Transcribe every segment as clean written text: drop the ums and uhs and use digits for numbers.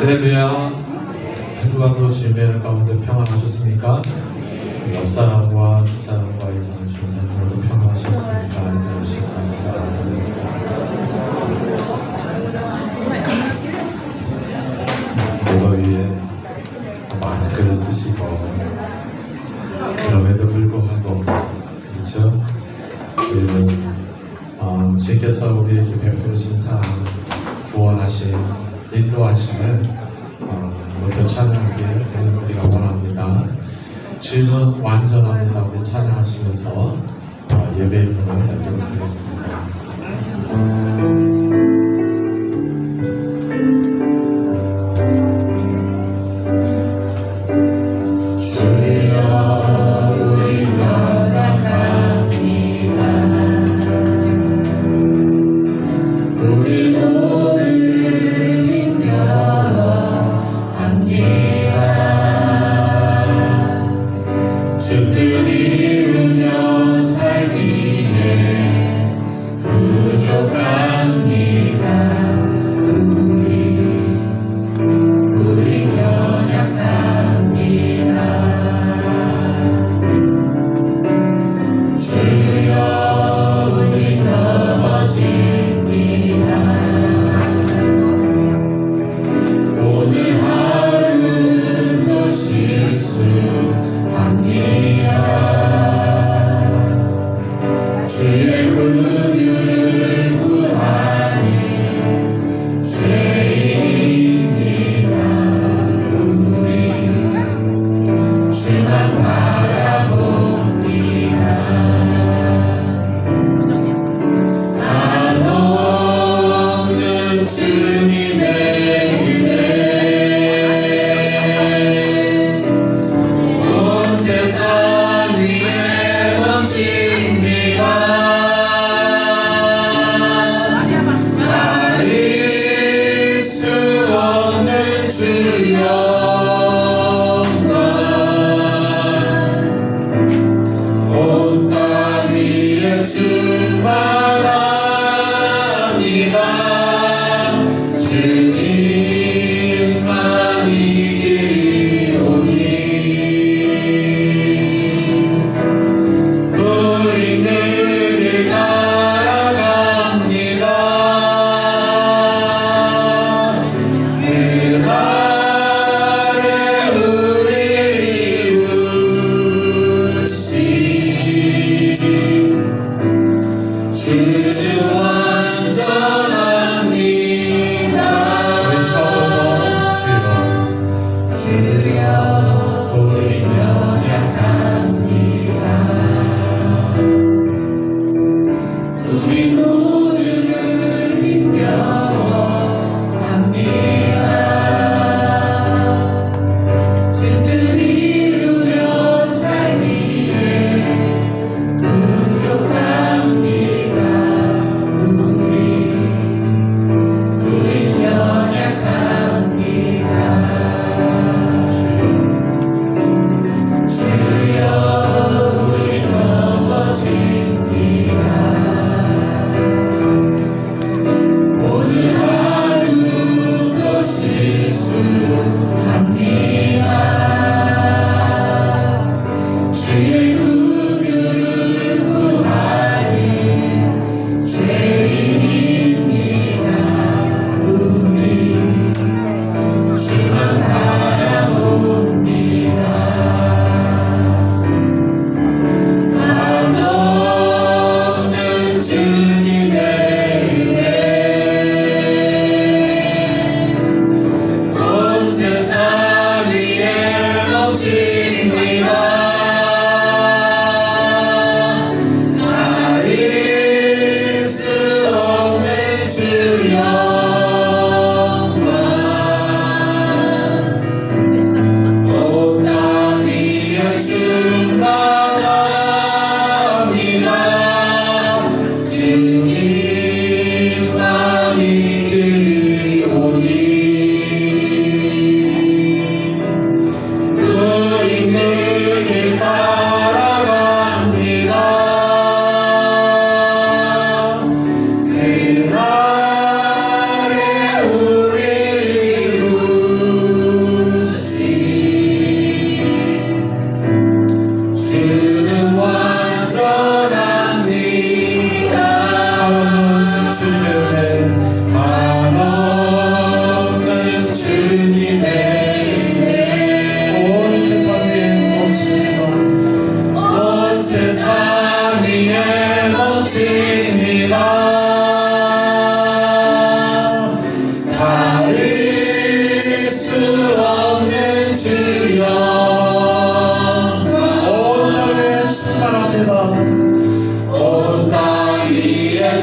할렐루야. 한 주간도 주님의 가운데 평안하셨습니까? 옆 사람과 뒷 사람과 이상 주사님도 평안하셨습니까? 인사하십니다. 무더위에 마스크를 쓰시고 그럼에도 불구하고 그렇죠? 주님께서 우리에게 베푸신 사랑, 구원하신 인도하심을 높여 찬양하길 우리가 원합니다. 주님은 완전합니다. 우리 찬양하시면서 예배의 문을 열도록 하겠습니다.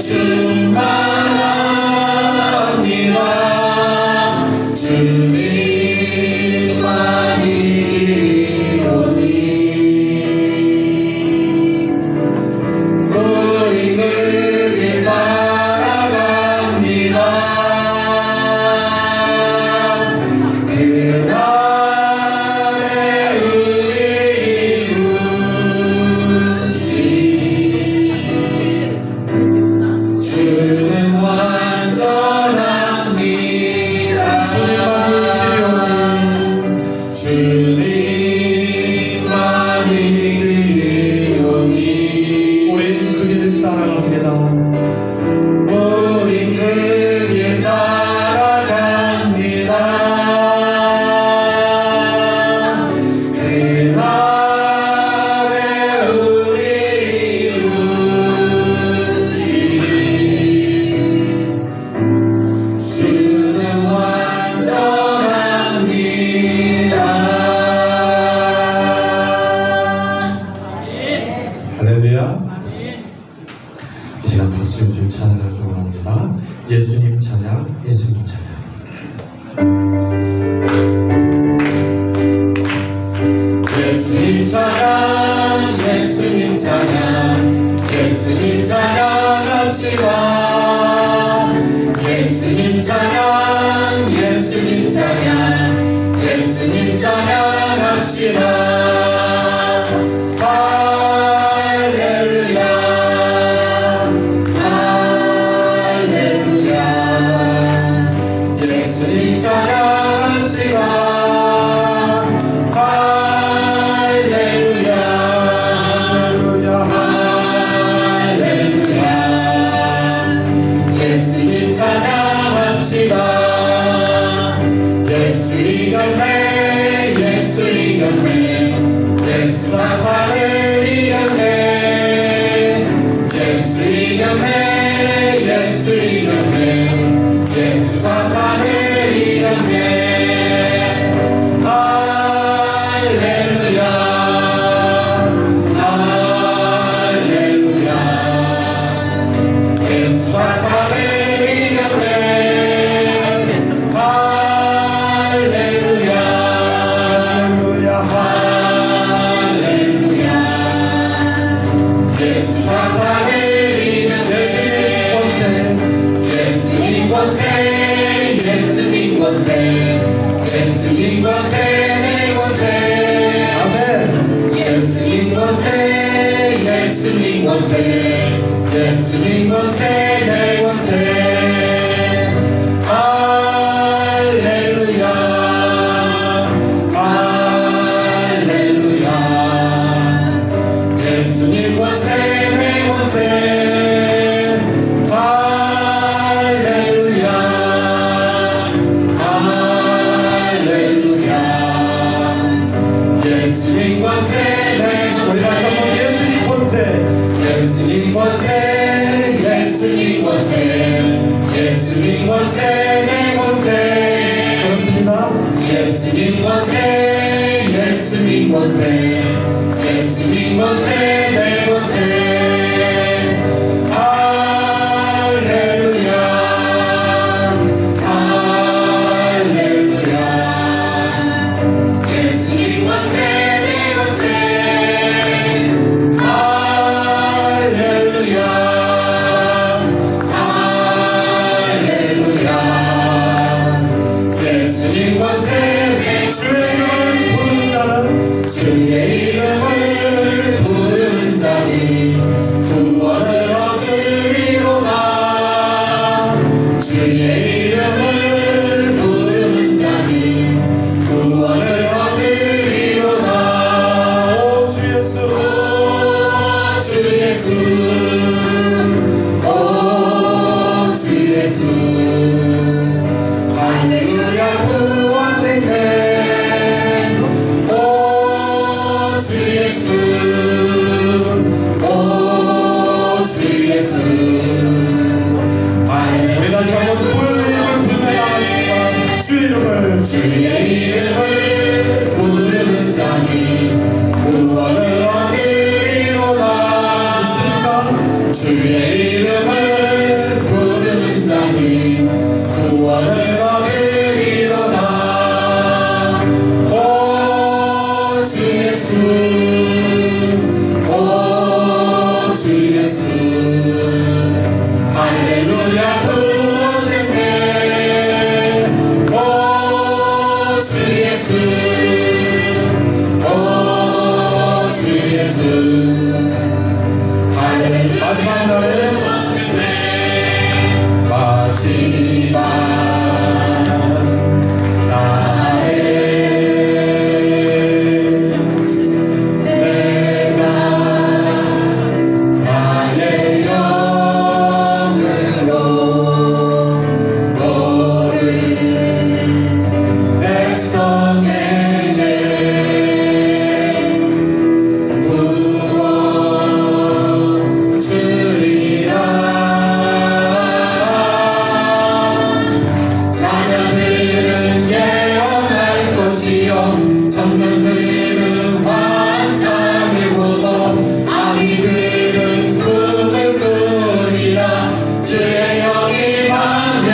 충만합니다. 주님만이 길이오니 우리 그 길 따라갑니다. 그날에 우리 이루신 주는 완전합니다. 주님만이 길이오니 우린 그 길 따라갑니다. 우린 그 길 따라갑니다. 그날에 우리 이루신 주는 완전합니다. 할렐루야. 이 시간 박수 좀 찬양을 부릅니다. 예수님 찬양, 예수님 찬양. 예수님 찬양, 예수님 찬양, 예수님 찬양합시다. 예수님 찬양, 예수님 찬양, 예수님 찬양합시다. 할렐루야, 할렐루야. 예수님 찬양합시다. 할렐루야, 할렐루야. 예수님 찬양합시다. 예수 이겼네, 예수 이겼네, 예수 사탄을 이겼네. 예수 이겼네, 예수 이겼네, 예수 사탄을 이겼네. 할렐루야, 할렐루야. 예수 사탄을 이겼네. 할렐루야, 할렐루야. 예수 사탄을 이겼네. 예수님 권세, 예수님 권세, 예수님 권세, 내 권세. 아멘. 예수님 권세, 예수님 권세, 예수님 권세, 내 권세. 할렐루야, 할렐루야. 예수님 권세, 내 권세. 할렐루야, 할렐루야. 예수님 권세, 내 권세. 예수님 권세, 예수님 권세, 예수님 권세, 예수님 권세, 내 권세. 그렇습니다. 예수님 권세, 예수님 권세, 예수님 권세, 내 권세. 할렐루야, 할렐루야. 예수님 권세, 내 권세. 할렐루야, 할렐루야. 예수님 권세, 내 주의 이름을 부르는 자는 구원을 얻으리로다. 주의 이름을 부르는 자는 구원을 얻으리로다. 오 주 예수, 주 예수, 오 주 예수. 할렐루야, 구원되네. 오 주 예수, 오 주 예수. 할렐루야, 구원되네. 다음 마지막 나의 내가 나의 영으로 모든 백성에게 부어주리라. 자녀들은 예언할 것이요 청년들은 환상을 보고 아비들은 꿈을 꾸리라. 주의 영이 임하면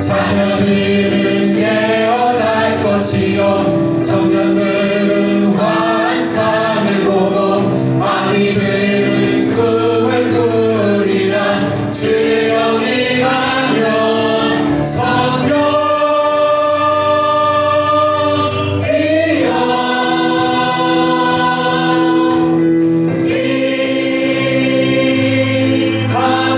자녀들은 예언할 것이요 청년들은 환상을 보고 아비들은 꿈을 꾸리라. 주의 영이 임하면 성령이여 임하소서.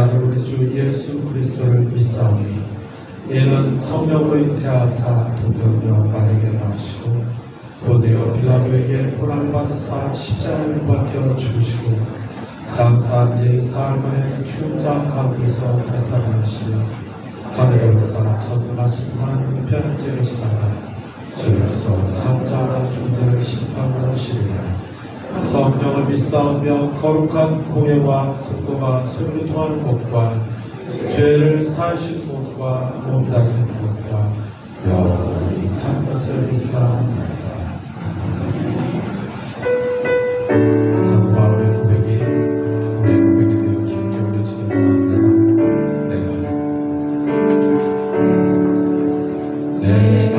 아들 우리 주 예수 그리스도를 믿사오니 이는 성령으로 잉태하사 도되며 마르게 나시고 도되어 빌라도에게 고난을 받으사 십자가를 버텨 죽으시고 장사한 지 사흘 만에 추운 자 가운데서 되살아나시며 하늘에 올라 전능하신 하나님 편에 계시다가 주로서 산자와 중대를 심판하러 오시리라. 성령을 믿사오며 거룩한 공예와 승도가 소리를 통하는 것과 죄를 사하신 것과 몸 다스리는 것과 영원히 산 것을 믿사옵나이다. 사도바울의 고백이 우리의 고백이 되어 주님께 올려지기 원합니다. 내가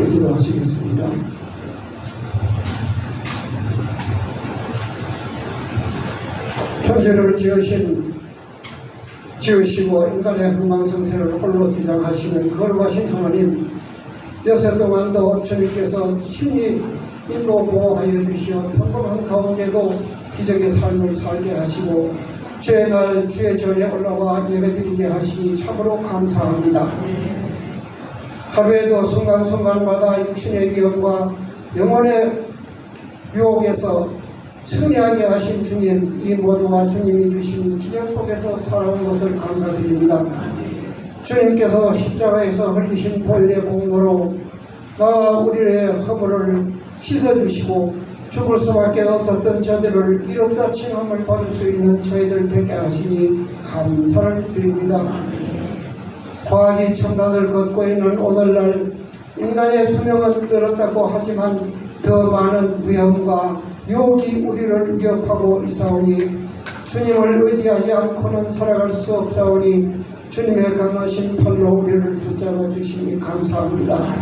기도하시겠습니다. 천지를 지으시고 인간의 흥망성쇠를 홀로 주장하시는 거룩하신 하나님, 여세 동안도 주님께서 친히 인도 보호하여 주시어 평범한 가운데도 기적의 삶을 살게 하시고 주의 날 주의 전에 올라와 예배드리게 하시니 참으로 감사합니다. 하루에도 순간순간마다 육신의 위험과 영혼의 유혹에서 승리하게 하신 주님, 이 모두가 주님이 주신 기적 속에서 살아온 것을 감사드립니다. 주님께서 십자가에서 흘리신 보혈의 공로로 나와 우리의 허물을 씻어주시고 죽을 수밖에 없었던 저들을 이롭다 칭함을 받을 수 있는 저희들 되게 하시니 감사를 드립니다. 과학이 첨단을 걷고 있는 오늘날 인간의 수명은 늘었다고 하지만 더 많은 위험과 유혹이 우리를 위협하고 있사오니 주님을 의지하지 않고는 살아갈 수 없사오니 주님의 강하신 팔로 우리를 붙잡아 주시니 감사합니다.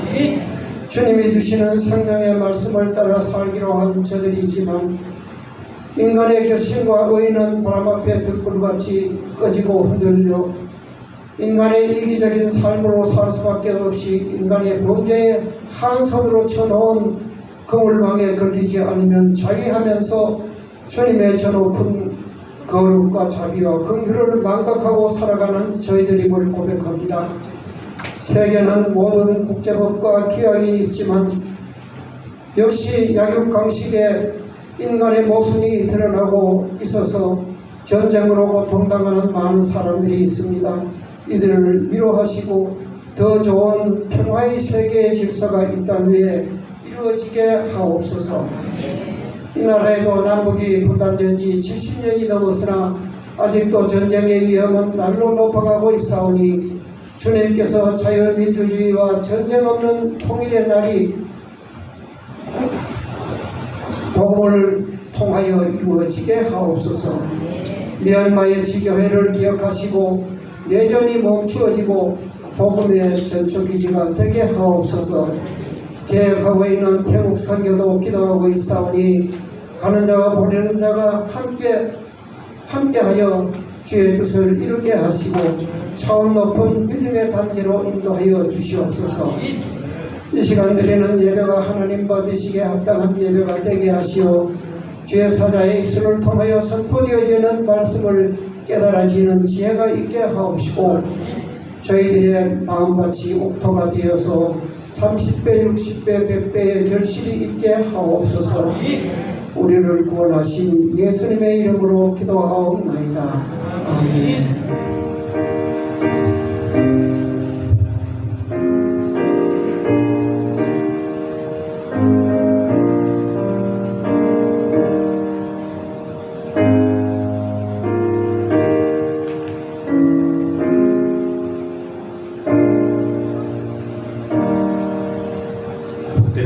주님이 주시는 생명의 말씀을 따라 살기로 한 저들이지만 인간의 결심과 의는 바람 앞에 등불같이 꺼지고 흔들려 인간의 이기적인 삶으로 살 수밖에 없이 인간의 범죄의 한선으로 쳐놓은 그물망에 걸리지 않으면 자위하면서 주님의 저 높은 거룩과 자비와 긍휼을 망각하고 살아가는 저희들임을 고백합니다. 세계는 모든 국제법과 규약이 있지만 역시 약육강식에 인간의 모순이 드러나고 있어서 전쟁으로 고통당하는 많은 사람들이 있습니다. 이들을 위로하시고 더 좋은 평화의 세계의 질서가 이 땅 위에 이루어지게 하옵소서. 이 나라에도 남북이 분단된 지 70년이 넘었으나 아직도 전쟁의 위험은 날로 높아가고 있사오니 주님께서 자유민주주의와 전쟁 없는 통일의 날이 복음을 통하여 이루어지게 하옵소서. 미얀마의 지교회를 기억하시고 내전이 멈추어지고 복음의 전초기지가 되게 하옵소서. 계획하고 있는 태국 선교도 기도하고 있사오니 가는 자와 보내는 자가 함께하여 주의 뜻을 이루게 하시고 차원 높은 믿음의 단계로 인도하여 주시옵소서. 이 시간 드리는 예배가 하나님 받으시기에 합당한 예배가 되게 하시어 주의 사자의 입술을 통하여 선포되어지는 말씀을 깨달아지는 지혜가 있게 하옵시고 저희들의 마음밭이 옥토가 되어서 30배, 60배, 100배의 결실이 있게 하옵소서. 우리를 구원하신 예수님의 이름으로 기도하옵나이다. 아멘.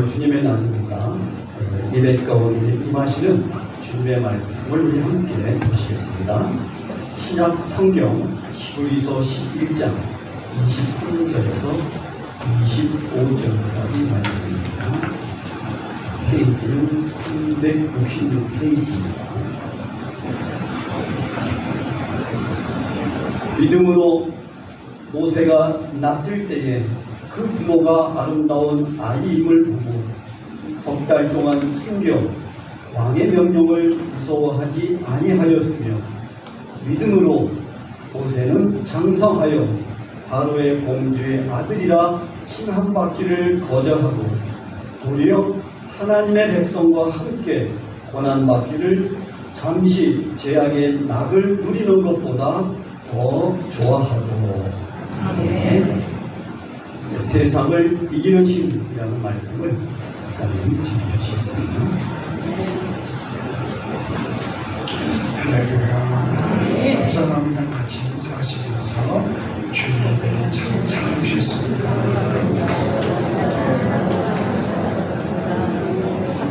주님의 날입니다. 예배 가운데 임하시는 주님의 말씀을 우리 함께 보시겠습니다. 신약 성경 히브리서 11장 23절에서 25절까지 말씀입니다. 페이지는 366페이지입니다. 믿음으로 모세가 났을 때에 그 부모가 아름다운 아이임을 보고 석 달 동안 숨겨 왕의 명령을 무서워하지 아니하였으며 믿음으로 모세는 장성하여 바로의 공주의 아들이라 칭함받기를 거절하고 도리어 하나님의 백성과 함께 고난받기를 잠시 죄악의 낙을 누리는 것보다 더 좋아하고 아멘. 세상을 이기는 힘이라는 말씀을 목사님 전해주시겠습니다. 할렐루야. 감사합니다. 같이 인사하시면서 주일 예배 참 잘하셨습니다.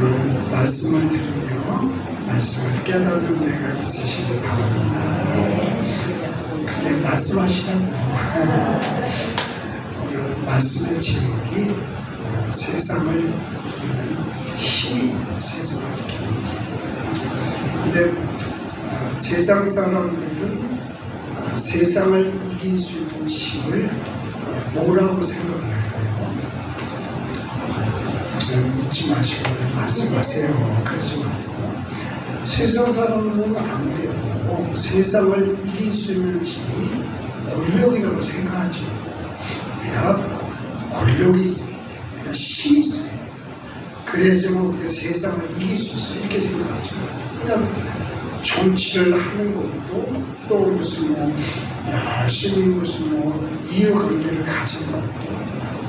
오늘 말씀을 들으며 말씀을 깨닫는 은혜가 있으시길 바랍니다. 그게 말씀하시라고. 오늘 말씀의 제목이 세상을 이기는 힘이 세상을 이기는 힘. 근데 세상 사람들은 세상을 이길 수 있는 힘을 뭐라고 생각할까요? 목사님 묻지 마시고 말씀하세요. 그러지 말고 세상 사람들은 아무래도 세상을 이길 수 있는 힘이 권력이라고 생각하죠. 우리가 권력이 있어요. 우리가 힘이 있어요. 그래서 우리가 세상을 이길 수 있어요. 이렇게 생각하죠. 그냥 정치를 하는 것도 또 무슨 열심히 무슨 이해관계를 가진 것도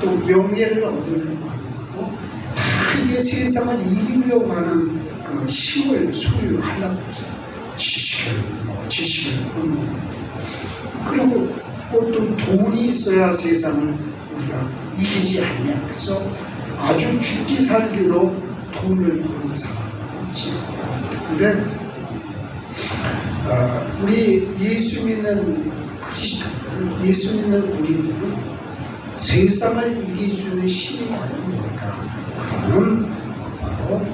또 명예를 얻으려고 하는 것도 다 그게 세상을 이기려고 하는 그 힘을 소유하려고 지식을 얻는 그리고 또 돈이 있어야 세상을 우리가 이기지 않냐. 그래서 아주 죽기 살기로 돈을 버는 사람이 있지. 근데 우리 예수 믿는 크리스찬들, 예수 믿는 우리들은 세상을 이길 수 있는 힘이 과연 뭘까? 그러면 바로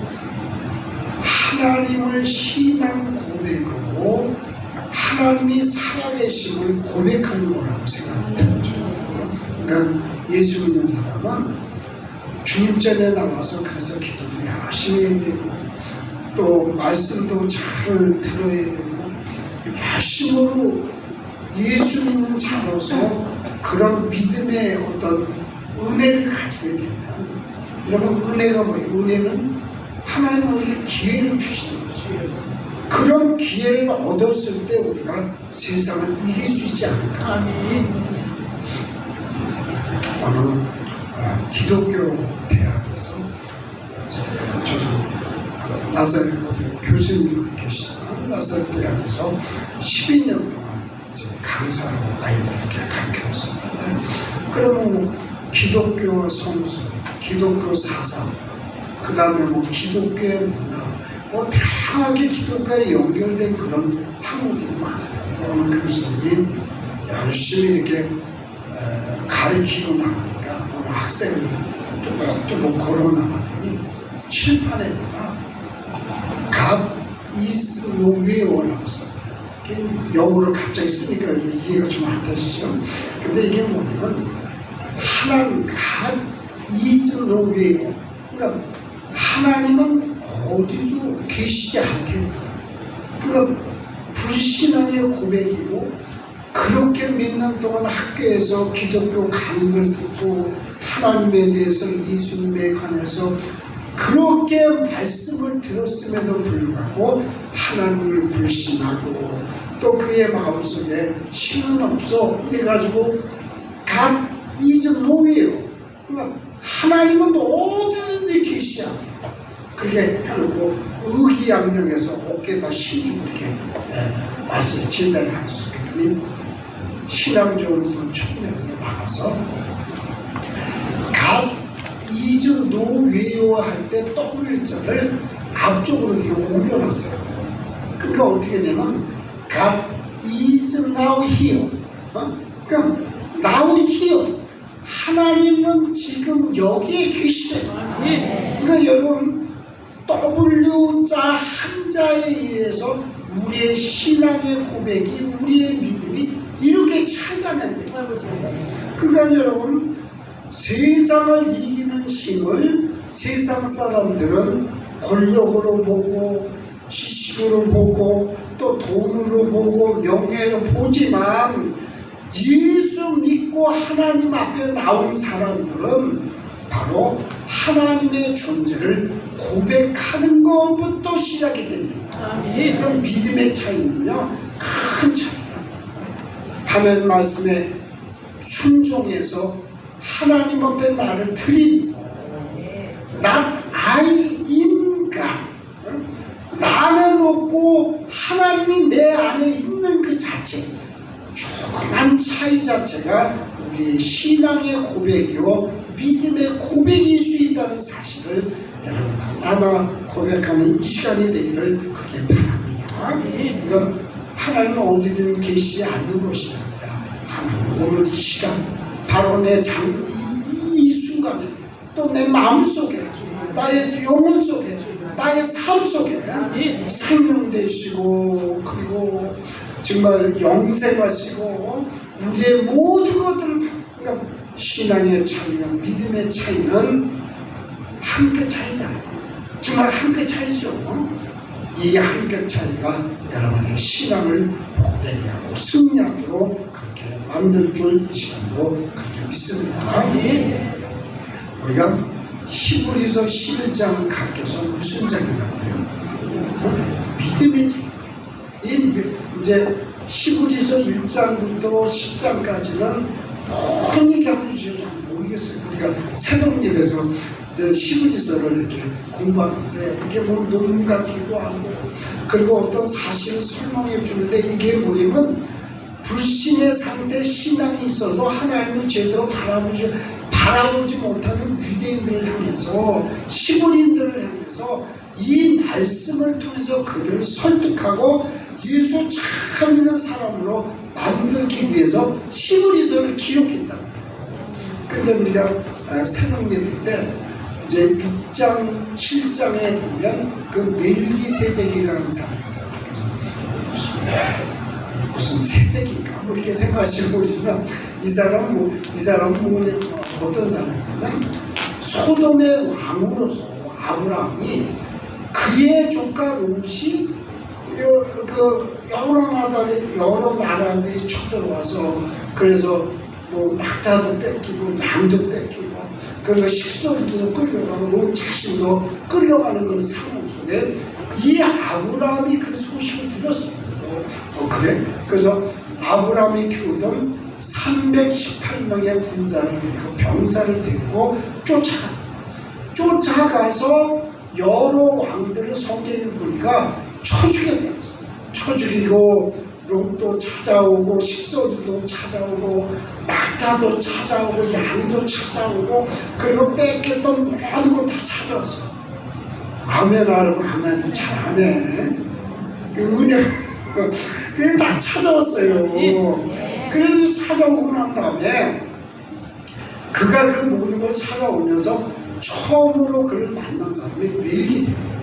하나님을 신앙 고백으로 하나님이 살아계심을 고백하는 거라고 생각이 들어요. 그러니까 예수 믿는 사람은 주님 전에 나와서 그래서 기도도 열심히 해야 되고 또 말씀도 잘 들어야 되고 열심으로 예수 믿는 자로서 그런 믿음의 어떤 은혜를 가지게 되면 여러분 은혜가 뭐예요? 은혜는 하나님 우리에게 기회를 주시는 거죠. 그런 기회를 얻었을 때 우리가 세상을 이길 수 있지 않을까. 어느 기독교 대학에서 저도 나사렛 교수님 계시지만 나사렛 대학에서 12년 동안 강사로 아이들에게 가르쳤습니다. 그러면 기독교 성수, 기독교 사상, 그 다음에 기독교의 문화, 다양하게 기독교에 연결된 그런 학문들이 많아요. 어느 교수님 열심히 이렇게 가르치고 나가니까 어느 학생이 또 걸어 나가더니 칠판에다가 God is nowhere라고 썼대요. 영어로 갑자기 쓰니까 이해가 좀 안 되시죠? 근데 이게 뭐냐면 하나님 God is nowhere. 그러니까 하나님은 어디도 계시지 않대. 그러니까 불신앙의 고백이고 그렇게 몇 년 동안 학교에서 기독교 강의를 듣고 하나님에 대해서 예수님에 관해서 그렇게 말씀을 들었음에도 불구하고 하나님을 불신하고 또 그의 마음속에 신은 없어 이래가지고 God is nowhere. 그러니까 하나님은 어디든지 계시지 않아요. 그게 하고 의기양양해서 어깨에다 힘주고 이렇게 왔어요. 제자리에 앉아서 그랬더니 신앙적으로 돈 1000명이 나가서 God is nowhere 할 때 W자를 앞쪽으로 이렇게 옮겨놨어요. 그러니까 어떻게 되냐면 God is now here. 그러니까 now here. 하나님은 지금 여기에 계시잖아요. 그러니까 여러분 W자 한자에 의해서 우리의 신앙의 고백이 우리의 믿음이 이렇게 차이가 난대요. 그러니까 여러분 세상을 이기는 힘을 세상 사람들은 권력으로 보고 지식으로 보고 또 돈으로 보고 명예로 보지만 예수 믿고 하나님 앞에 나온 사람들은 바로 하나님의 존재를 고백하는 것부터 시작이 됩니다. 그러니까 믿음의 차이는요 큰 차이입니다. 하나님 말씀에 순종해서 하나님 앞에 나를 드리고 Not I in God, 나는 없고 하나님이 내 안에 있는 그 자체, 조그만 차이 자체가 우리의 신앙의 고백이요 믿음의 고백일 수 있다는 사실을 여러분 하나 고백하는 이 시간이 되기를 그렇게 바랍니다. 그러니까 하나님은 어디든 계시지 않는 것이 아니라 하나님 오늘 이 시간 바로 내 이 순간에 또 내 마음속에 나의 영혼 속에 나의 삶 속에 생명 되시고 그리고 정말 영생하시고 우리의 모든 것들을 그러니까 신앙의 차이나 믿음의 차이는 한 끗 차이다. 정말 한 끗 차이죠. 이 한 끗 차이가 여러분의 신앙을 복되게 하고 승리하도록 그렇게 만들 줄 이 시간으로 그렇게 믿습니다. 우리가 히브리서 11장 가껴서 무슨 장이라고 해요? 믿음의 장. 이제 히브리서 1장부터 10장까지는 뭔 얘기하는지 잘 모르겠어요. 우리가 새벽예배에서 저 시부지서를 이렇게 공부하는데 이게 뭐 논문 같기도 하고 그리고 어떤 사실을 설명해 주는데 이게 뭐냐면 불신의 상태 신앙이 있어도 하나님을 제대로 바라보지 못하는 유대인들을 향해서 시부인들을 향해서 이 말씀을 통해서 그들을 설득하고 예수 참 믿는 사람으로 만들기 위해서 시부리서를 기록했다. 근데 우리가 새벽예배 때 이제 6장, 7장에 보면 그 멜기세덱이라는 사람이 무슨 세덱인가 뭐 이렇게 생각하시고 계시지만 이 사람은 어떤 사람이냐면 소돔의 왕으로서 아브라함이 그의 조카 롯이 여러 나라들이 쳐들어와서 그래서 뭐 낙타도 뺏기고 양도 뺏기고 그리고 식솔도 끌려가고 롯 자신도 끌려가는 그런 상황 속에 이 아브라함이 그 소식을 들었어요. 그래? 그래서 아브라함이 키우던 318명의 군사를 데리고 병사를 데리고 쫓아가서 여러 왕들을 성경에 보니까 쳐 죽였다고 했어요. 쳐 죽이고 롯도 찾아오고 식소도 찾아오고 낙타도 찾아오고 양도 찾아오고 그리고 뺏겼던 모든 걸 다 찾아왔어요. 아멘 하나님 잘하네. 그 은혜 그게 다 찾아왔어요. 그래서 찾아오고 난 다음에 그가 그 모든 걸 찾아오면서 처음으로 그를 만난 사람이 멜기세덱이에요.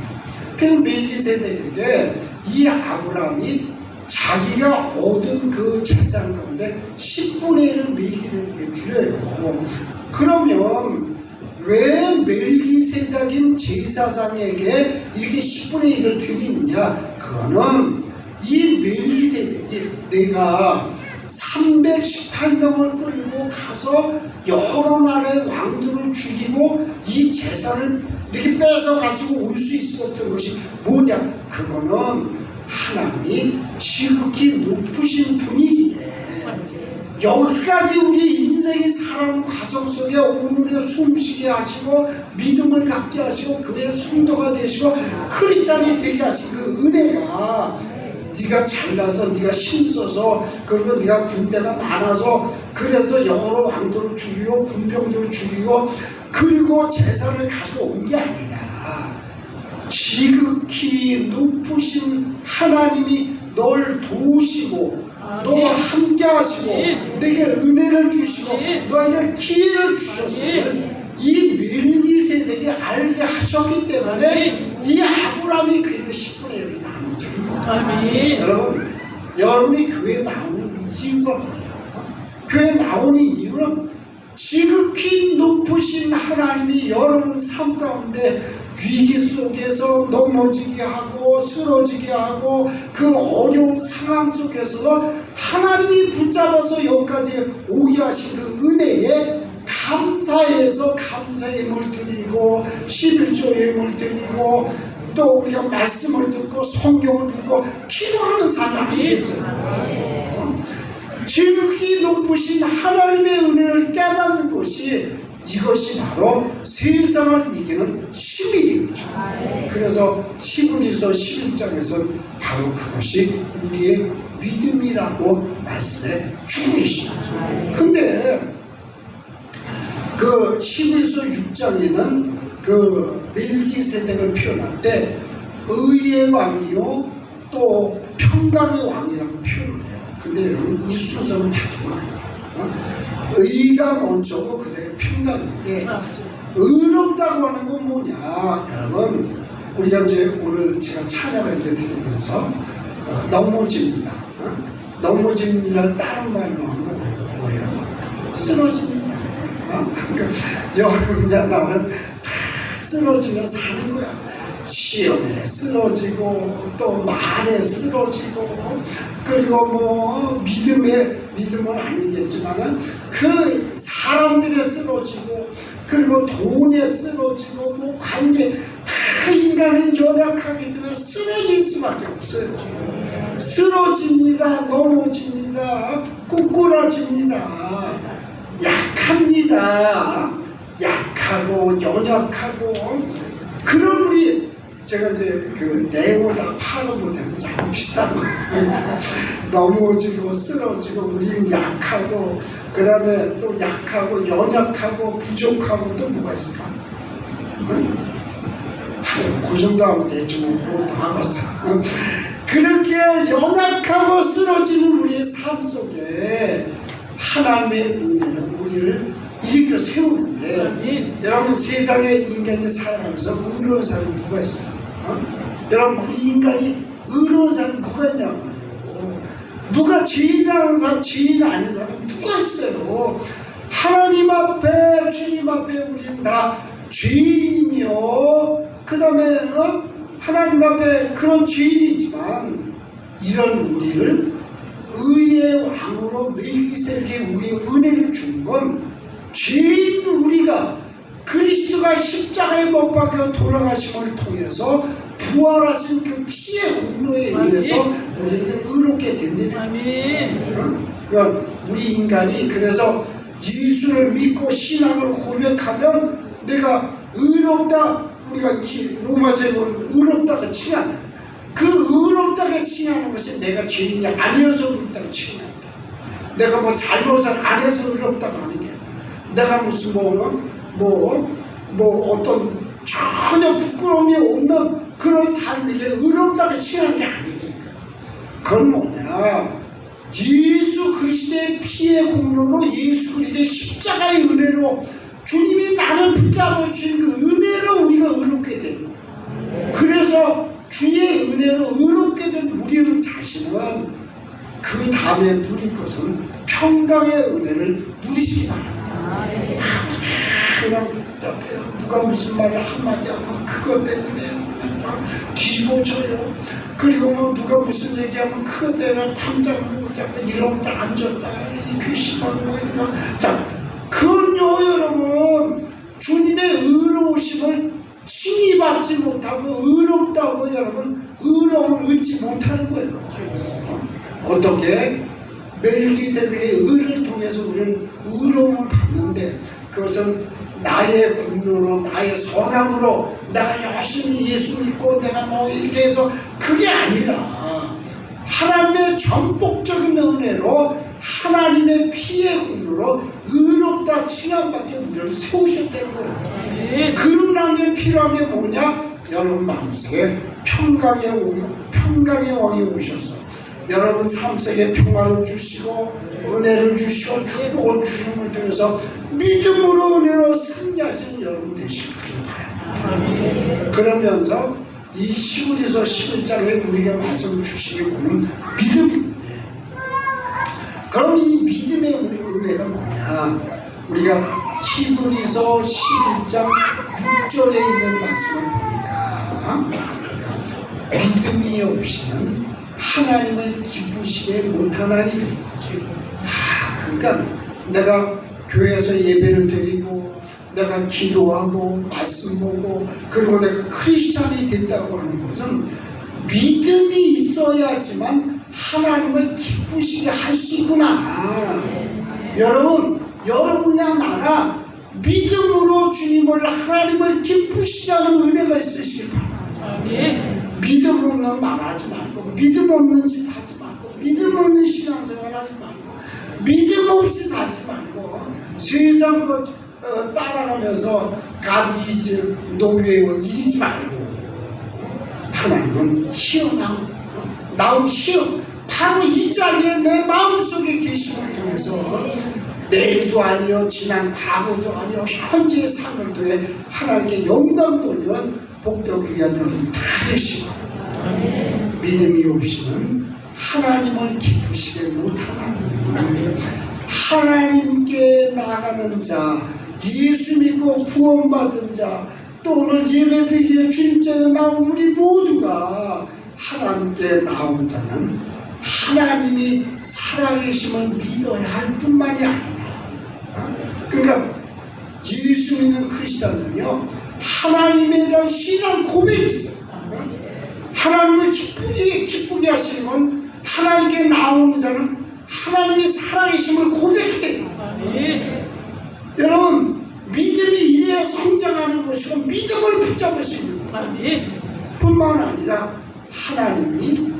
그래서 멜기세덱에게 이 아브라함이 자기가 얻은 그 재산 가운데 10분의 1을 멜기세덱에게 드려요. 그러면 왜 멜기세덱인 제사장에게 이렇게 10분의 1을 드리느냐? 그거는 이 멜기세덱이 내가 318명을 끌고 가서 여러 나라의 왕들을 죽이고 이 재산을 이렇게 뺏어 가지고 올 수 있었던 것이 뭐냐? 그거는 하나님이 지극히 높으신 분이기에 여기까지 우리 인생이 살아가는 과정 속에 오늘의 숨쉬게 하시고 믿음을 갖게 하시고 교회 성도가 되시고 크리스찬이 되게 하신 그 은혜가 네가 잘나서 네가 힘써서 그리고 네가 군대가 많아서 그래서 여러 왕들을 죽이고 군병들을 죽이고 그리고 재산을 가지고 온 게 아니라 지극히 높으신 하나님이 널 도우시고 너와 함께 하시고 내게 은혜를 주시고 너에게 기회를 주셨으면 이 멜기세덱이 알게 하셨기 때문에 이 아브라함이 그에게 10분의 1을 나눠드린 거예요. 여러분이 교회에 나오는 이유가 뭐예요? 교회에 나오는 이유는 지극히 높으신 하나님이 여러분 삶 가운데 위기 속에서 넘어지게 하고 쓰러지게 하고 그 어려운 상황 속에서 하나님이 붙잡아서 여기까지 오게 하신 그 은혜에 감사해서 감사의 힘을 드리고 11조의 힘을 드리고 또 우리가 말씀을 듣고 성경을 읽고 기도하는 삶이 아니겠어요? 지극히 높으신 하나님의 은혜를 깨닫는 것이 이것이 바로 세상을 이기는 힘이 되는 거죠. 그래서 히브리서 11장에서 바로 그것이 우리의 믿음이라고 말씀해 주고 계시죠. 근데 그 히브리서 6장에는 그 멜기세덱을 표현할 때 의의 왕이요 또 평강의 왕이라고 표현을 해요. 근데 여러분 이 순서는 바뀌어요. 의가 먼저고 그다음에 평강인데 의롭다고 하는 건 뭐냐? 여러분 우리가 이제 오늘 제가 찬양을 이렇게 드리면서 넘어집니다. 넘어집니다를 다른 말로 하면 뭐예요? 쓰러집니다. 그러니까 여러분이나 나는 다 쓰러지면 사는 거야. 시험에 쓰러지고 또 말에 쓰러지고 그리고 뭐 믿음은 아니겠지만은 그 사람들에 쓰러지고 그리고 돈에 쓰러지고 뭐 관계 다 인간은 연약하기 때문에 쓰러질 수밖에 없어요. 쓰러집니다. 넘어집니다. 꼬꾸라집니다. 약합니다. 약하고 연약하고 그런 우리 제가 이제 그 내용을 다 파악을 못했는데 참 비슷한 거예요. 넘어지고 쓰러지고 우리는 약하고 그 다음에 또 약하고 연약하고 부족하고 또 뭐가 있을까? 그 정도 하면 되지 뭐다 알았어. 그렇게 연약하고 쓰러지는 우리의 삶 속에 하나님의 은혜는 우리를 일으켜 세우는데 여러분 세상에 인간이 살아가면서 의로운 사람이 누가 있어요? 여러분 우리 인간이 의로운 사람이 누가 있냐고 말이에요. 누가 죄인이라는 사람, 죄인 아닌 사람 누가 있어요? 하나님 앞에 주님 앞에 우리는 다 죄인이며 그 다음에 하나님 앞에 그런 죄인이지만 이런 우리를 의의 왕으로 멜기세덱에게 우리의 은혜를 준 건 죄인 우리가 그리스도가 십자가에 못 박혀 돌아가심을 통해서 부활하신 그 피의 공로에 의해서 우리는 의롭게 됩니다. 그러니까 우리 인간이 그래서 예수를 믿고 신앙을 고백하면 내가 의롭다, 우리가 로마서에 보면 의롭다고 칭하잖아. 그 의롭다고 칭하는 것이 내가 죄인이 아니어서 의롭다고 칭하는 거야. 내가 뭐 잘못을 안 해서 의롭다고 하는 게 내가 무슨 어떤 전혀 부끄러움이 없는 그런 삶에게 의롭다고 칭하는 게 아니니까. 그건 뭐냐, 예수 그리스도의 피의 공로로 예수 그리스도의 십자가의 은혜로 주님이 나를 붙잡아 주신 그 은혜로 우리가 의롭게 되는 거예요. 그래서 주의 은혜로 의롭게 된 우리의 자신은 그 다음에 누릴 것은 평강의 은혜를 누리시기 바랍니다. 그냥 누가 무슨 말을 한마디 하면 그것 때문에 막 뒤집어져요. 그리고 뭐 누가 무슨 얘기하면 그것 때문에 당장 이러면 안 좋다, 이 괘씸한 거 이런. 자, 그건요 여러분 주님의 의로우심을 칭의받지 못하고 의롭다고 여러분 의로움을 얻지 못하는 거예요. 어떻게? 멜기세덱의 의를 통해서 우리는 의로움을 받는데 그것은 나의 공로로 나의 선함으로 내가 열심히 예수 믿고 내가 뭐 이렇게 해서 그게 아니라 하나님의 전폭적인 은혜로 하나님의 피의 공로로 의롭다 칭함받게 우리를 세우셨다는 거예요. 그런 게 필요한 게 뭐냐? 여러분 마음속에 평강의 왕이 오셔서 여러분 삶 속에 평화를 주시고 은혜를 주시고 축복을 주심을 통해서 믿음으로 은혜로 승리하시는 여러분 되시길 바랍니다. 그러면서 이 히브리서 11장에 우리가 말씀 주시게 보면 믿음인데, 그럼 이 믿음의 은혜가 뭐냐? 우리가 히브리서 11장 6절에 있는 말씀을 보니까 믿음이 없이는 하나님을 기쁘시게 못하나니 그랬죠. 그러니까 내가 교회에서 예배를 드리고 내가 기도하고 말씀 보고 그리고 내가 크리스찬이 됐다고 하는 것은 믿음이 있어야지만 하나님을 기쁘시게 할 수 있구나. 여러분이나 나나 믿음으로 주님을 하나님을 기쁘시게 하는 은혜가 있으시길 바랍니다. 믿음 없는 말 하지 말고 믿음 없는 짓 하지 말고 믿음 없는 신앙생활 하지 말고 믿음 없이 살지 말고 세상 것 따라가면서 God is 노예원 이러지 말고 하나님은 희연하고 나의 희연 바로 이 자리에 내 마음속에 계심을 통해서 내일도 아니요 지난 과거도 아니요 현재의 삶을 통해 하나님께 영광 돌리는 복덕 위한 여러분 다 되시고 믿음이 없이는 하나님을 기쁘시게 못하나니 하나님께 나가는 자 예수 믿고 구원받은 자 또 오늘 예배드리기에 주님께서 나온 우리 모두가 하나님께 나온 자는 하나님이 살아계심을 믿어야 할 뿐만이 아니라 그러니까 예수 믿는 크리스찬은요 하나님에 대한 신앙 고백이 있어요. 하나님을 기쁘게 하시는 건 하나님께 나오는 자는 하나님이 살아계심을 고백해요. 여러분 믿음이 이래야 이게 성장하는 것이고 믿음을 붙잡을 수 있는 거예요. 아멘. 뿐만 아니라 하나님이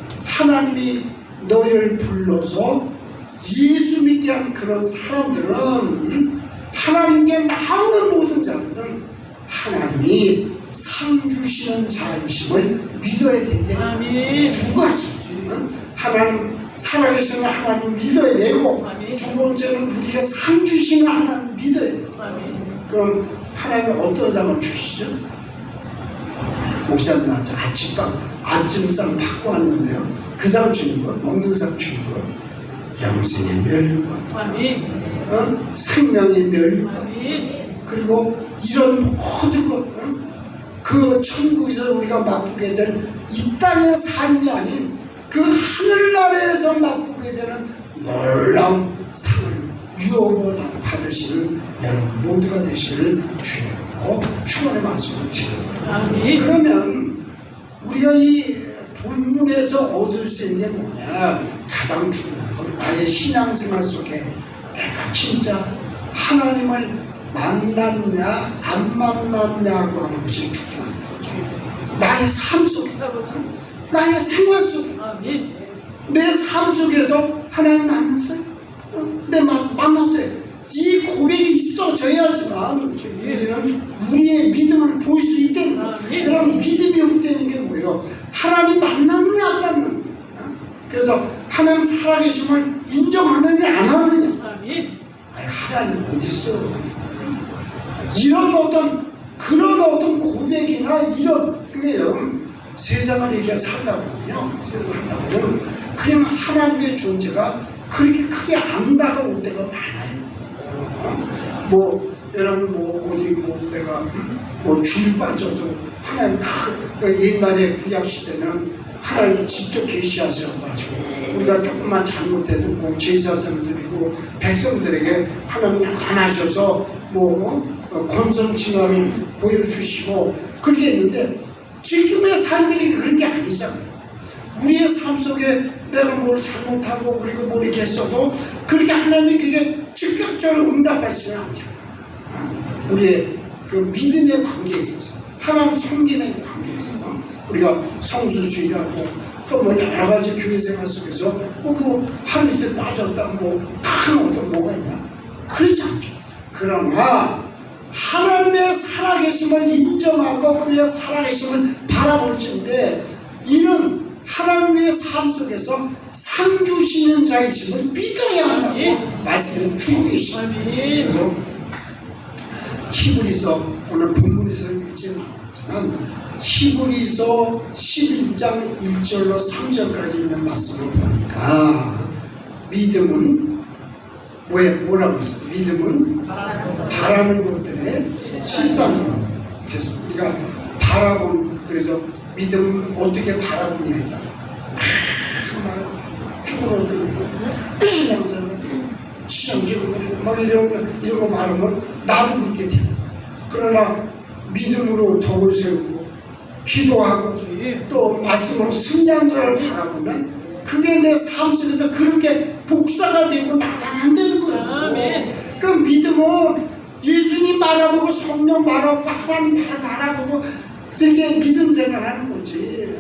너희를 불러서 예수 믿게 한 그런 사람들은 하나님께 나오는 모든 자들은 하나님이 상 주시는 자이심을 믿어야 되는데 아멘. 두 가지. 하나님 살아계시는 하나님 믿어야 되고 아멘. 두 번째는 우리가 상 주시는 하나님 믿어야 돼요. 아멘. 그럼 하나님은 어떤 상을 주시죠? 목사님 나 아침상 받고 왔는데요. 그 상 주는 거, 먹는 상 주는 거, 영생의 멸류관, 생명의 멸류관, 아멘. 그리고 이런 모든 것, 그 천국에서 우리가 맛보게 될 이 땅의 삶이 아닌 그 하늘나라에서 맛보게 되는 놀라운 상을 유업으로 받으시는 여러분 모두가 되시기를 주여 축원의 말씀을 드립니다. 아멘. 그러면 우리가 이 본문에서 얻을 수 있는 게 뭐냐? 가장 중요한 건 나의 신앙생활 속에 내가 진짜 하나님을 만났냐 안 만났냐고 하는 것이 중요합니다. 나의 삶 속에, 나의 생활 속에, 아멘. 내 삶 속에서 하나님 만났어요? 만났어요. 이 고백이 있어져야지만 우리는 우리의 믿음을 볼 수 있다는 거예요. 여러분 믿음이 없다는 게 뭐예요? 하나님 만났냐 안 만났냐. 그래서 하나님 살아계심을 인정하느냐 안 하느냐. 아멘. 아니, 하나님 어디 있어? 이런 그런 어떤 고백이나 이런 그게 여러분 세상을 이렇게 살다 보면 그냥 하나님의 존재가 그렇게 크게 안 다가올 때가 많아요. 여러분 어디 내가 줄 빠져도 하나님 옛날에 구약 시대는 하나님 직접 계시하셔가지고 우리가 조금만 잘못해도 제사장을 드리고 백성들에게 하나님 나타나셔서 권선징악을 보여주시고 그렇게 했는데 지금의 삶이 그런 게 아니잖아요. 우리의 삶 속에 내가 뭘 잘못하고 그리고 뭘 이렇게 했어도 그렇게 하나님이 그게 즉각적으로 응답하시지 않잖아요. 우리의 그 믿음의 관계에 있어서 하나님 섬기는 관계에 있어서 우리가 성수주의라고 또 여러 가지 교회 생활 속에서 하루 이틀 빠졌다 큰 어떤 뭐가 있나? 그렇지 않죠. 그러나 하나님의 살아계심을 인정하고 그의 살아계심을 바라볼진데 이는 하나님의 삶 속에서 상 주시는 자이심을 믿어야 한다고 말씀을 주고 계십니다. 그래서 히브리서 오늘 본문에서 읽지는 않았지만 히브리서 11장 1절로 3절까지 있는 말씀을 보니까 믿음은 뭐라고 했어요? 믿음은 바라는 것들의 실상이에요. 그래서 우리가 그래서 믿음은 어떻게 바라보냐 했다. 죽으러 신앙적으로 이런 거 말하면 나도 그렇게 돼요. 그러나 믿음으로 덕을 세우고 기도하고 또 말씀으로 승리한 자를 바라보면 그게 내 삶 속에서 그렇게 복사가 되고 나타난다는 거예요. 그 믿음은 예수님 바라보고 성령 바라보고 하나님 바라보고 이렇게 믿음 생활하는 거지.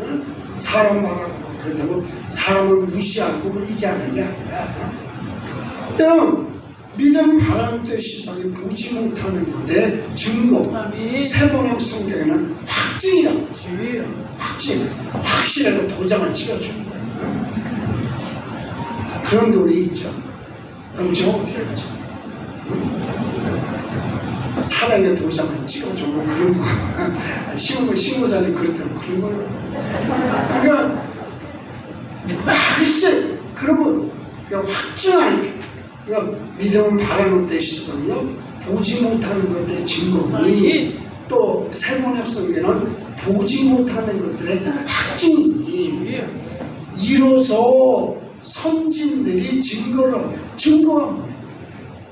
사람 바라보고 그렇다고 사람을 무시하고 이게 하는 게 아니라 여러분 믿음 바라는 데 시선이 보지 못하는 것의 증거 세번역 성경에는 확증이라고 확실하게 도장을 찍어주는 거예요. 그런 노래 있죠. 그럼 저 어떻게 하죠? 사랑의 도장을 찍어주고 그런 거 신고자는 그렇다고 그런 거예요. 그러니까 확실 그런 거예요. 그러니까 확증하는 그러니까 믿음은 바라는 데 있어서요 보지 못하는 것의 증거니 또 세번역 성경은 보지 못하는 것들의 확증이니 이로써 선진들이 증거한 거예요.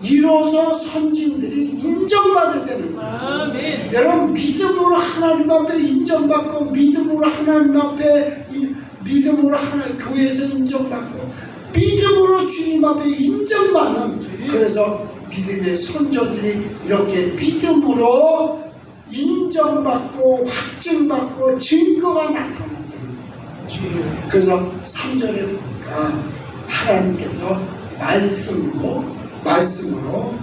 이로써 선진들이 인정받아야 되는 거예요. 여러분 믿음으로 하나님 앞에 인정받고 믿음으로 하나님 앞에 믿음으로 하나님 교회에서 인정받고 믿음으로 주님 앞에 인정받는 그래서 믿음의 선조들이 이렇게 믿음으로 인정받고 확증받고 증거가 나타나는 거예요. 그래서 3절에 보니까 하나님께서 말씀으로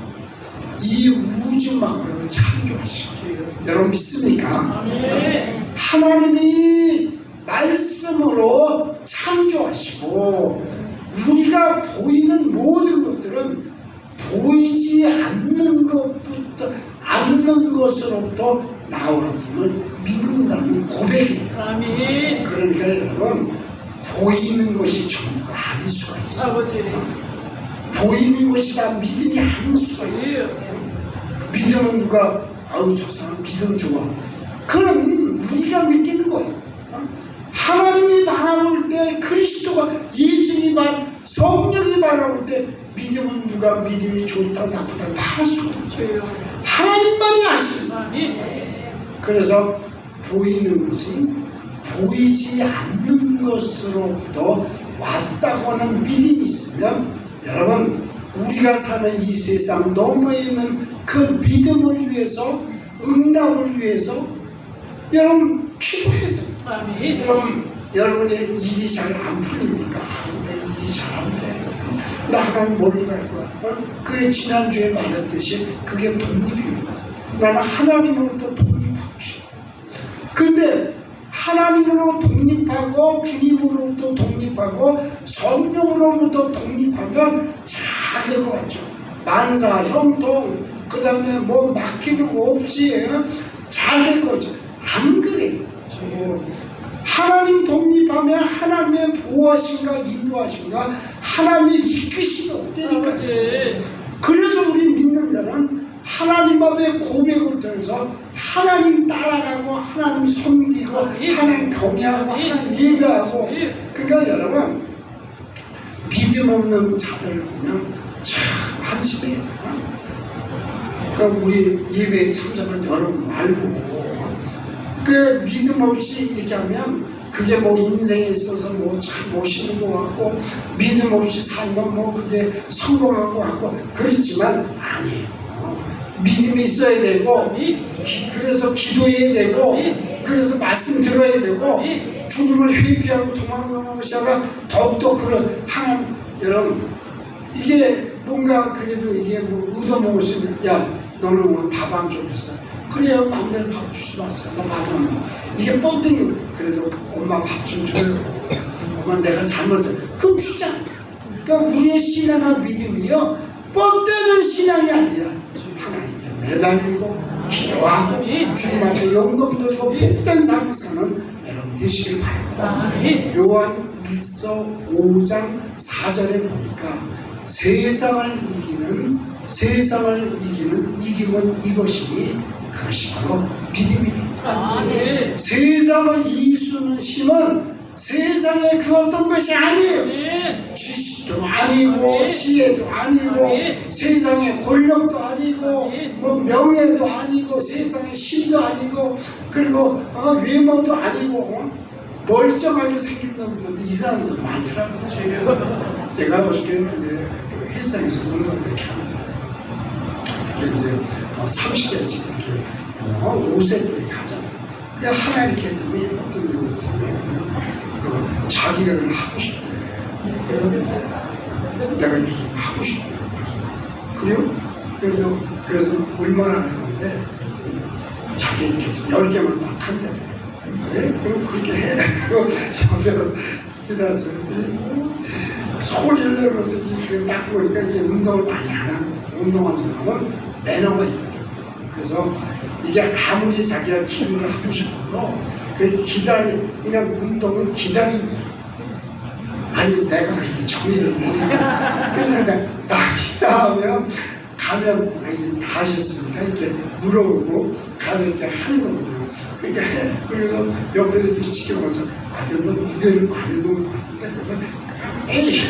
이 우주 만물을 창조하시고, 여러분 믿습니까? 하나님이 말씀으로 창조하시고, 우리가 보이는 모든 것들은 보이지 않는 것으로부터 나왔음을 믿는다는 고백이에요. 그러니까 여러분, 보이는 것이 전부가 아닐 수가 있어요. 보이는 것이 다 믿음이 아닐 수가 있어요. 믿음은 누가 아우 저 사람 믿음 좋아, 그건 우리가 느끼는 거예요. 하나님이 바라볼 때, 그리스도가 예수님이 성령이 바라볼 때 믿음은 누가 믿음이 좋다 나쁘다 말할 수가 없죠. 하나님만이 아시는. 그래서 보이는 것은 보이지 않는 것으로부터 왔다고 하는 믿음이 있으면, 여러분 우리가 사는 이 세상 너머에 있는 그 믿음을 위해서, 응답을 위해서 여러분 기도해야 돼요. 여러분의 일이 잘 안 풀립니까? 내 일이 잘 안 돼. 나 하나님 뭘로 갈 거야? 그게 지난주에 말했듯이 그게 독립입니다. 나는 하나님으로부터 독립하고 싶어. 근데 하나님으로 독립하고, 주님으로부터 독립하고, 성령으로부터 독립하면 잘 될 것 같죠. 만사, 형통, 그 다음에 뭐 막히는 거 없이 잘 될 거죠. 안 그래요. 하나님 독립하면 하나님의 보호하신가 인도하신가 하나님의 이끄시가 없다니까. 그래서 우리 믿는 자는 하나님 앞에 고백을 통해서 하나님 따라가고, 하나님 섬기고, 하나님 경외하고, 하나님 예배하고. 그러니까 여러분, 믿음 없는 자들을 보면 참 한심해요. 그러니까 우리 예배에 참석한 여러분 말고, 그 믿음 없이 이렇게 하면 그게 뭐 인생에 있어서 뭐 참 멋있는 것 같고, 믿음 없이 살면 뭐 그게 성공한 것 같고, 그렇지만 아니에요. 믿음이 있어야 되고, 그래서 기도해야 되고, 그래서 말씀 들어야 되고, 주님을 회피하고 도망가는 것이 아니라 더욱더 그런 하나님. 여러분 이게 뭔가 그래도 이게 뭐 얻어먹을 수 있는, 야 너는 오늘 밥 안 줬어. 그래요, 마음대로 밥 주지 마세요. 나 밥 안 먹어. 이게 뻔땡이. 그래도 엄마 밥 좀 줘요. 엄마 내가 잘못했어. 그럼 주자. 그러니까 우리의 신앙과 믿음이요, 뻔되는 신앙이 아니라 하나님께 매달리고 기도하고 주님 앞에 영광 돌리고 복된 삶을 사는 여러분 되시길 바랍니다. 요한 1서 5장 4절에 보니까 세상을 이기는 이김은 이것이니 그것이 바로 믿음이다. 세상을 이길 수 있는 힘은 세상의 그 어떤 것이 아니에요. 지식도 아니고, 지혜도 아니고, 세상의 권력도 아니고, 뭐 명예도 아니고, 세상의 신도 아니고, 그리고 외모도 아니고, 멀쩡하게 생긴 놈들도 이 사람들 많더라고요. 제가 어저께 헬스장에서 운동을 이렇게 합니다. 이게 이제 30개씩 이렇게 5세트 이렇게 하잖아요. 그냥 하나 이렇게 했더니 어떤 분이 자기가 이걸 하고 싶대. 내가 이렇게 좀 하고 싶대. 그래요? 그래서 얼마나 할 건데, 자기 이렇게 해서 10개만 딱 한대. 그래? 그럼 그렇게 해. 그리고 저기로 기다렸어요. 소리를 내면서 이렇게 딱 보니까 이게 운동을 많이 안 하는 거예요. 운동한 사람은 매너가 있거든. 그래서 이게 아무리 자기가 기도를 하고 싶어도 그러니까 운동은 기다리는 거야. 아니 내가 그렇게 정의를 내냐. 그래서 내가 기다하면 가면 아니 다 하셨으니까 이렇게 물어보고 가서 이렇게 하는 거거든요. 그렇게 해. 그래서 옆에서 이렇게 지켜보면서 너 무게를 많이 놓은 것 같은데 그러면 에이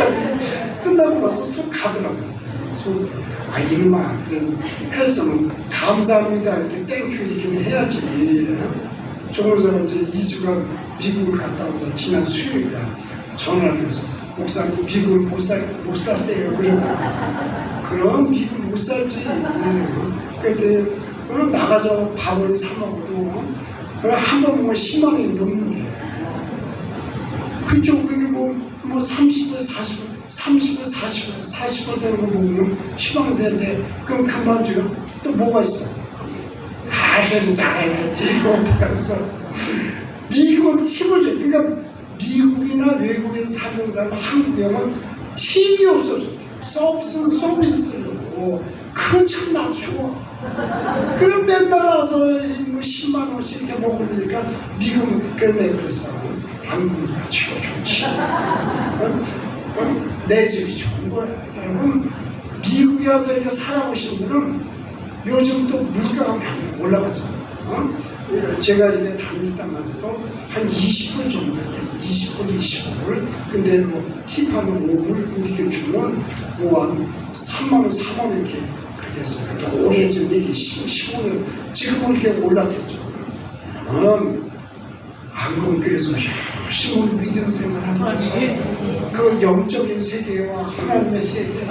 끝나고 나서 좀 가더라고요. 그래서 이놈아, 그래서 했으면 감사합니다 이렇게 땡큐 이렇게 해야지. 조원사가 이제 2주간 미국을 갔다 오다 지난 수요일에 전화를 해서 목사님 미국을 못 살대요. 그래서 그럼 미국 못 살지. 그때 나가서 밥을 사 먹어도 한 번 먹으면 10만 원이 넘는 게. 그쪽 그게 뭐 30원, 40원 되는 거 먹으면 10만 원 되는데 그럼 그만 줘요. 또 뭐가 있어? 알겠니 잘해야지. 그래서 미국은 팁을 줘. 그러니까 미국이나 외국에서 사는 사람 한국에 오면 팁이 없어졌대요. 서비스들고 그건 참 나도 좋아. 그럼 맨날 와서 뭐 10만 원씩 이렇게 먹으니까 미국은 그래서 한국이가 최고 좋지. 내 집이 좋은 거야. 여러분 미국에 와서 이렇게 살아보신 분은 요즘 또 물가가 많이 올라갔잖아요. 제가 이렇게 다닐 때만 해도 한 20불 정도 돼. 20불, 25불. 근데 뭐 팁하면 5불 이렇게 주면 뭐 한 3만 원, 4만 원 이렇게 그렇게 했어요. 그러니까 오래전 얘기 15년 지금은 이렇게 올랐겠죠. 안건교에서 열심히 믿음 생활하면서 그 영적인 세계와 하나님의 세계,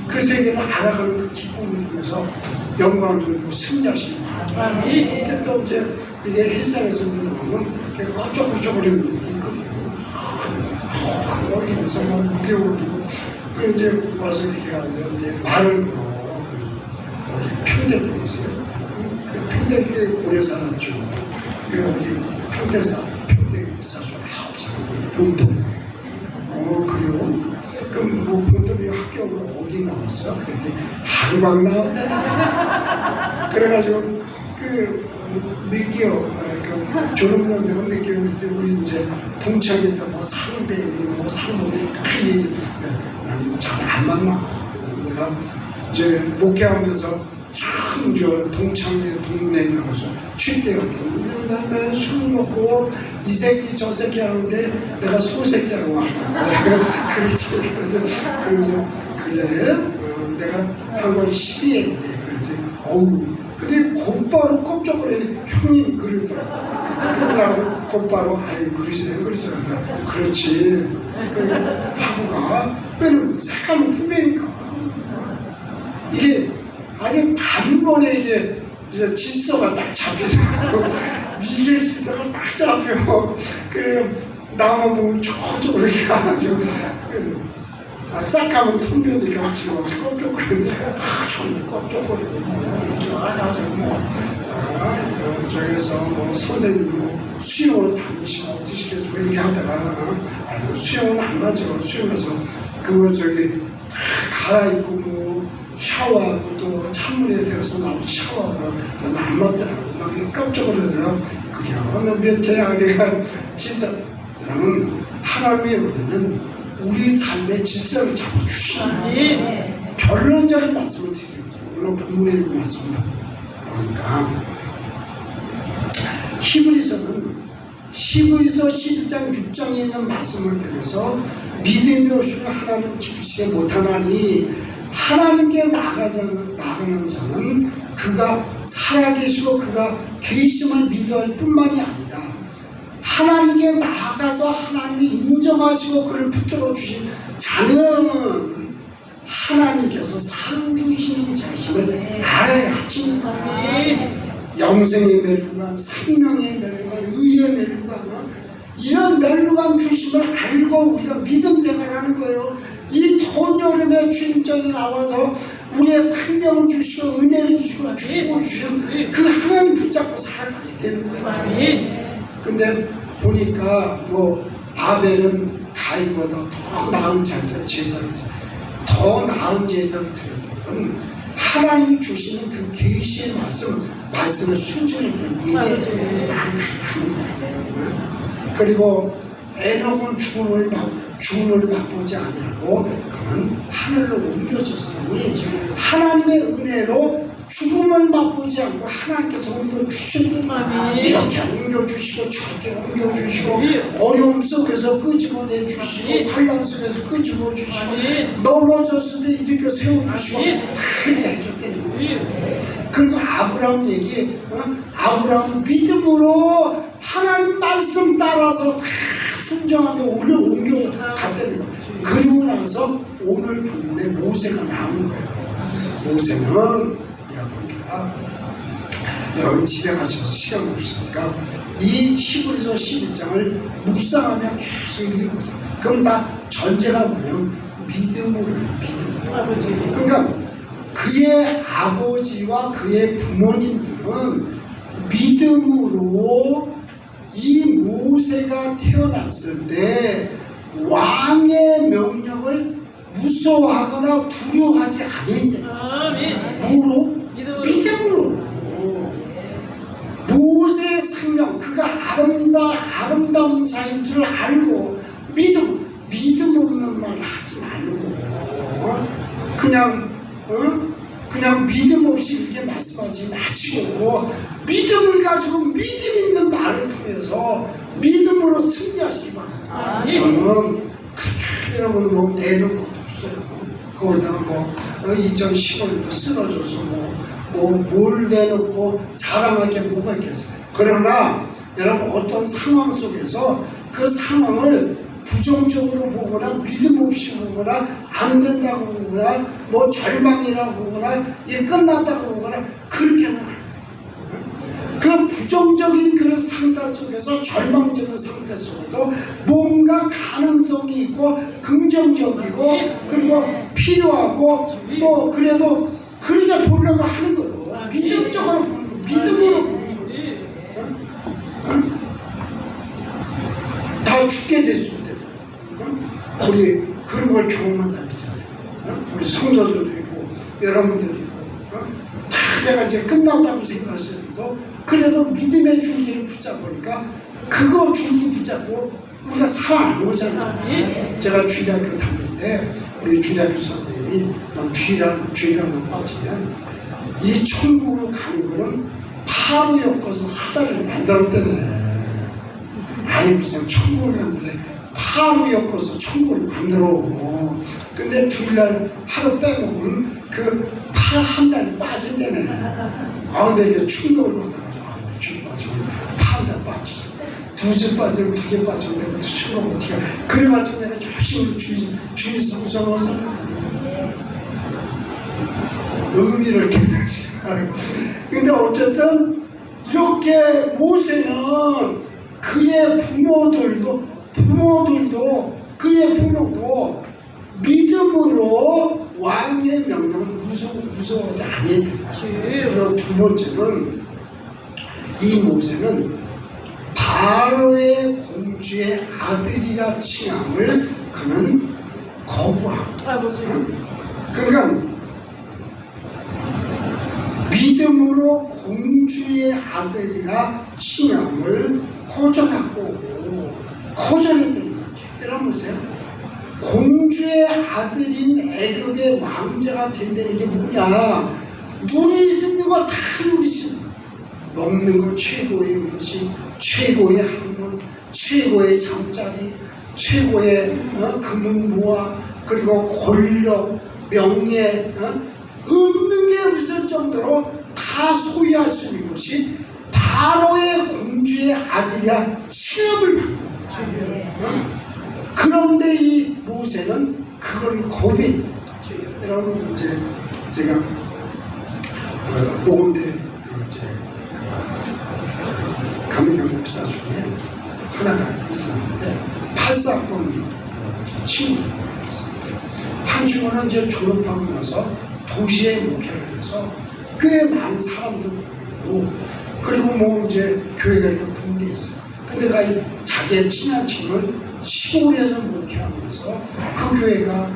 그 세계를 알아가는 그 기쁨을 누리면서 영광을 누리고 승리하시는 거예요. 또 이제 이게 헬스장에서 운동하면 껄쩍껄쩍거리는 게 있거든요. 그러면서 막 무게를 두고 그래 이제 와서 이렇게 앉아 이제 말을 어디 평택에 있어요. 그 평택에 오래 살았죠. 그 어디 평택 사수 봉동. 그래요? 그럼 뭐 봉동이 학교로 어디 나왔어? 그래서 한강 나왔다. 그래가지고 몇 개월 졸업년대가 몇 개월 있을 때 우리 이제 동창회에서 뭐 상배니 뭐 상목이 크게 난 잘 안 만나. 내가 이제 목회하면서 참 동창회 동네에 나가서 취대 같은 거 다음에 술 먹고 이 새끼 저 새끼 하는데 내가 소새끼라고 하더라고. 그렇지. 그래서 그래 내가 한 번 시비했는데 그러지. 어우 근데 곧바로 껍적거리니 형님 그러더라고. 그래서 나도 곧바로 아유 그러시네 그러잖아. 그렇지. 하고가 빼는 색감은 후배니까 이게 아니 단번에 이제 질서가 딱 잡히더라고. 위계 질서가 딱 잡혀. 그래 나만 보면 저쪽으로 가가지고 싹 하면 선배니까 지금 껍적거리는데 좀 껍적거리고 저기서 뭐 선생님 뭐 수영을 다니시고 어떻게 해서 이렇게 하다가 수영은 안 맞죠. 수영해서 그거 저기 갈아입고 뭐 샤워하고 또 찬물에 들어서 나오고 샤워하고 안 맞더라고. 막 깜짝놀라더라고. 그냥 몇해 아내가 질서 나는 하나님의 은혜는 우리 삶의 질서를 잡아주시는 결론적인 말씀을 드리는 거예요. 물론 본문의 말씀을 보니까 히브리서 11장 6장에 있는 말씀을 들여서 믿음의 옷을 하나님 기쁘시게 못하나니 하나님께 나가는 자는 그가 살아계시고 그가 계심을 믿어야 할 뿐만이 아니라 하나님께 나아가서 하나님이 인정하시고 그를 붙들어 주신 자는 하나님께서 상 주시는 자심을 알아야지. 영생의 멸류관, 생명의 멸류관, 의의 멸류관 이런 멸류관 주심을 알고 우리가 믿음 생활하는 거예요. 이 더운 여름에 주님전에 나와서 우리의 생명을 주시고 은혜를 주시고 축복을 주시고 그 하나님 붙잡고 살아가야 되는 거예요. 근데 보니까 뭐 아벨은 가인보다 더 나은 제사를 더 나은 제사를 드렸던 하나님이 주시는 그 계시의 말씀을 순종했던 이게 나아갑니다. 그리고 에녹은 죽음을 맛보지 않냐고 그는 하늘로 옮겨졌으니 하나님의 은혜로 죽음을 맛보지 않고 하나님께서 옮겨주셨던 이렇게 옮겨주시고 저렇게 옮겨주시고 어려움 속에서 끄집어내 주시고 환난 속에서 끄집어 주시고 넘어졌을 때 일으켜 세워주시고 다 해줬다는 거예요. 그리고 아브라함 얘기 아브라함 믿음으로 하나님 말씀 따라서 다 순정하며 옮겨 갔다는 거예요. 그리고 나서 오늘 본문에 모세가 나온 거예요. 모세는 내가 보니까 여러분 집에 가셔서 시간 없으니까 이 히브리서 11장을 묵상하며 계속 읽어보세요. 그럼 다 전제가 뭐냐면 믿음으로 믿음. 그러니까 그의 아버지와 그의 부모님들은 믿음으로 이 모세가 태어났을 때 왕의 명령을 무서워하거나 두려워하지 않았대. 뭐로? 믿음으로. 모세의 생명, 그가 아름다운 자인 줄 알고 믿음 없는 말 하지 말고 그냥 믿음 없이 이렇게 말씀하지 마시고 믿음을 가지고 믿음 있는 말을 통해서 믿음으로 승리하시기 바랍니다. 저는 그렇게 여러분 뭐 내는 것도 없어요. 거기다가 뭐 2015년도 쓰러져서 뭘 내놓고 자랑할 게 뭐가 있겠어요. 그러나 여러분 어떤 상황 속에서 그 상황을 부정적으로 보거나 믿음 없이 보거나 안 된다고 보거나 뭐 절망이라고 보거나 이게 끝났다고 보거나 그렇게는 안 돼요. 그 부정적인 그런 상태 속에서 절망적인 상태 속에서 뭔가 가능성이 있고 긍정적이고 그리고 필요하고 뭐 그래도 그렇게 보려고 하는 거예요. 믿음적으로 보는 거예요. 믿음으로 보는 거예요. 다 죽게 될 수 있대. 우리 그런 걸 경험한 사람 있잖아요. 우리 성도들도 있고 여러분들도 있고 다 내가 이제 끝났다고 생각하시는데도 그래도 믿음의 줄기를 붙잡으니까 그거 줄기 붙잡고 우리가 살아나는 거잖아요. 제가 주일학교 다닐 때 우리 주일학교 선생님이 넌 주일학교 빠지면 이 천국으로 가는 거는 파로 엮어서 사다리를 만들었대네. 아니 무슨 천국을 갔는데 파로 엮어서 천국을 만들어. 근데 주일날 하루 빼먹으면 그 파 한 달이 빠진다네. 근데 이게 충격을 받아가지고 주일 빠지면 파 한 달 빠지지. 두 주 빠지면 두 개 빠지면 내가 또 충격 어떻게 그래가지고 내가 열심히 주일 성성을 하잖아. 의미를 깨닫지. 근데 어쨌든 이렇게 모세는 그의 부모도 그의 부모도 믿음으로 왕의 명령을 무서워하지 않았다. 그리고 두 번째는 이 모세는 바로의 공주의 아들이라 칭함을 그는 거부하고 그러니까 믿음으로 공주의 아들이라 칭함을 거절했다는 거죠. 여러분 보세요. 공주의 아들인 애굽의 왕자가 된다는 게 뭐냐? 누릴 수 있는 거 다 누릴 수 있는 거. 먹는 거 최고의 음식, 최고의 학문, 최고의 잠자리, 최고의 금은보화, 그리고 권력, 명예, 없는 게 없을 정도로 다 소유할 수 있는 것이 바로의 공주의 아들이야 칭함을 받는 거예요. 그런데 이 모세는 그걸 거부했다. 여러분 이제 제가 모건대 감리교 목사 중에 하나가 있었는데 84번 친구가 있었는데 한 친구는 이제 졸업하고 나서 도시에 목회를 해서 꽤 많은 사람들 모이고 그리고 뭐 이제 교회가 이렇게 군대에 있어요. 근데 자기의 친한 친구를 시골에서 목회하면서 그 교회가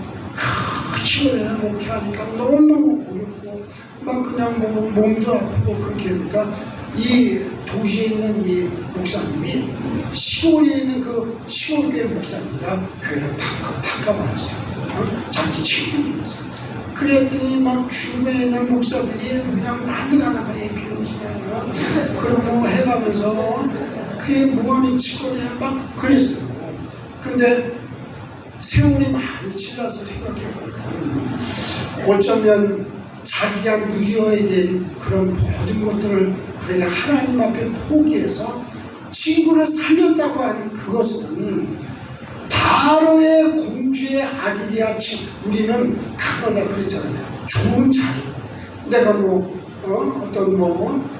시골에서 목회하니까 너무너무 어렵고 막 그냥 뭐 몸도 아프고 그렇게 하니까 이 도시에 있는 이 목사님이 시골에 있는 그 시골교회 목사님과 교회를 바꿔버렸어요. 자기 친구들이었어요. 그랬더니 막 주변에 있는 목사들이 그냥 난리가 나가 비용시냐 그리고 뭐 해가면서 그게 뭐하는 짓거리야 막 그랬어요. 근데 세월이 많이 지나서 생각해보면 어쩌면 자기가 누려야 될 그런 모든 것들을 그러니까 하나님 앞에 포기해서 친구를 살렸다고 하는 그것은 아들이야. 우리는 가거나 그렇잖아요. 좋은 자리. 내가 어떤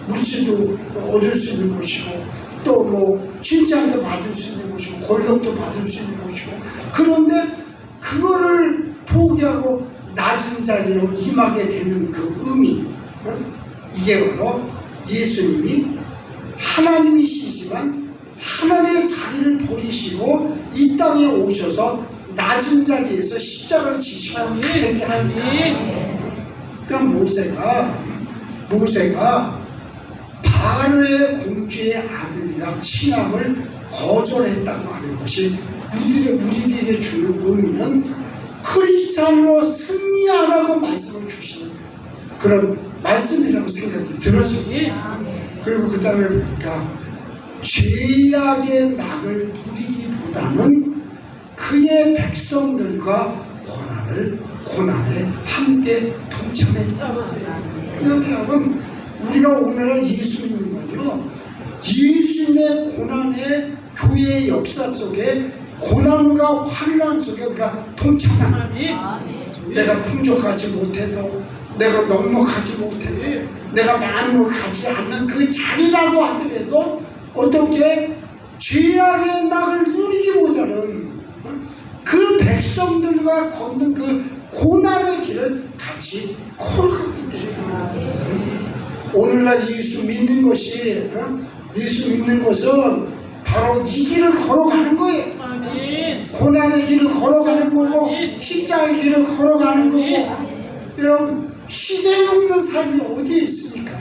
물질도 얻을 수 있는 곳이고, 또 칭찬도 받을 수 있는 곳이고, 권력도 받을 수 있는 곳이고, 그런데 그거를 포기하고 낮은 자리로 임하게 되는 그 의미, 이게 바로 예수님이 하나님이시지만 하나님의 자리를 버리시고 이 땅에 오셔서 낮은 자리에서 십자가를 지시고 가는 게 아니라. 그러니까 모세가 바로의 공주의 아들이라 칭함을 거절했다고 하는 것이 우리들에게 주는 의미는 크리스찬으로 승리하라고 말씀을 주시는 그런 말씀이라고 생각이 들어요. 그리고 그 다음에 보니까 죄악의 낙을 누리기보다는 그의 백성들과 고난에 함께 동참했다. 그러면 우리가 오늘날 예수 믿는 거죠. 예수님의 고난의 교회의 역사 속에 고난과 환난 속에 우리가 동참합니다. 내가 풍족하지 못해도, 내가 넉넉하지 못해도, 내가 많은 걸 가지 않는 그 자리라고 하더라도 어떻게 죄악의 낙을 누리기보다는 그 백성들과 걷는 그 고난의 길을 같이 걸어가기 때문에 오늘날 예수 믿는 것이, 예수 믿는 것은 바로 이 길을 걸어가는 거예요. 고난의 길을 걸어가는 거고, 십자가의 길을 걸어가는 거고. 여러분, 희생 없는 삶이 어디에 있습니까?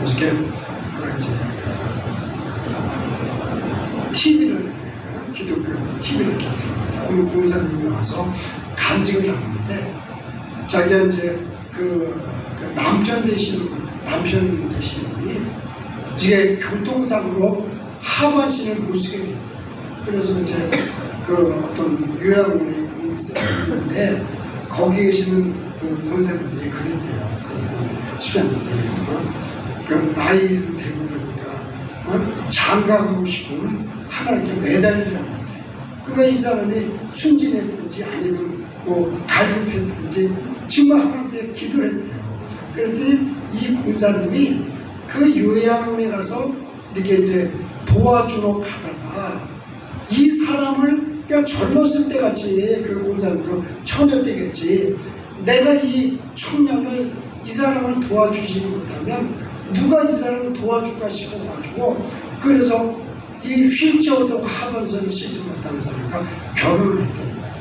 어저께 TV를, 기독교 TV를 켰습니다. 오늘 공사님이 와서 간증을 하는데, 자기가 이제 그 남편 되시는 분이 이게 교통사고로 하반신을 못 쓰게 됐어요. 그래서 이제 그 어떤 요양원에 있었는데, 거기 계시는 그 권사님들이 그랬대요. 그 주변들이 그 나이를 되고 그러니까 장가가고 싶으면 하나님께 매달리라고 해요. 그러니까 이 사람이 순진했든지 아니면 갈급했든지 정말 하나님께 기도를 했대요. 그랬더니 이 권사님이 그 요양원에 가서 이렇게 이제 도와주러 가다가 이 사람을, 그러니까 젊었을 때 같이 그 권사님도 처녀 때겠지, 내가 이 청년을, 이 사람을 도와주지 못하면 누가 이 사람을 도와줄까 싶어가지고, 그래서 이 휠체어도 하반선을 쓰지 못하는 사람과 결혼을 했던 거예요.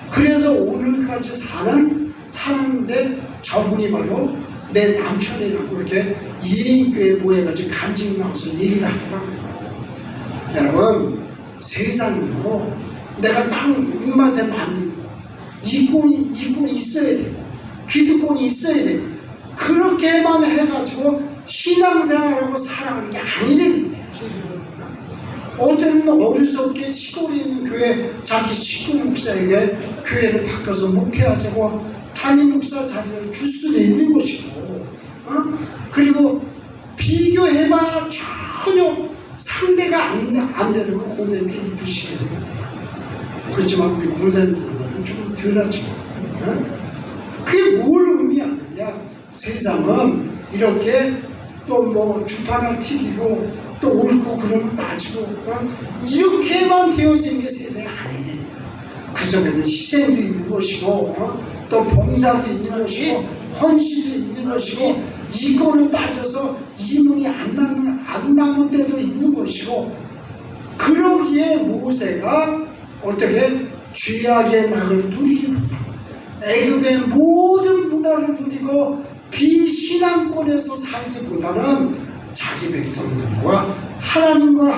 그래서 오늘까지 사는데 저분이 바로 내 남편이라고 이렇게 예인교회 모여가지고 간증 나와서 얘기를 하더라고요. 여러분, 세상이요, 내가 딱 입맛에 맞는 거, 이권이 있어야 되고, 기득권이 있어야 되고, 그렇게만 해가지고 신앙생활하고 살아가는 게 아니라는 거예요. 어떤 어리석게 시골에 있는 교회, 자기 시골 목사에게 교회를 바꿔서 목회하자고 담임 목사 자리를 줄 수도 있는 것이고, 그리고 비교해봐 전혀 상대가 안 되는 거 공사님께 이쁘시게 되거든요. 그렇지만 우리 공사님들은 조금 덜하죠. 그게 뭘 의미하느냐? 세상은 이렇게 또 주판을 튀기고 또 옳고 그름을 따지고 이렇게만 되어지는 게 세상에 아니네. 그 속에는 희생도 있는 것이고 또 봉사도 있는 것이고 헌신도 있는 것이고 이권을 따져서 이문이 안 남은 데도 있는 것이고, 그러기에 모세가 어떻게 죄악의 낙을 누리기보다 애굽의 모든 문화를 누리고 비신앙권에서 살기보다는 자기 백성들과 하나님과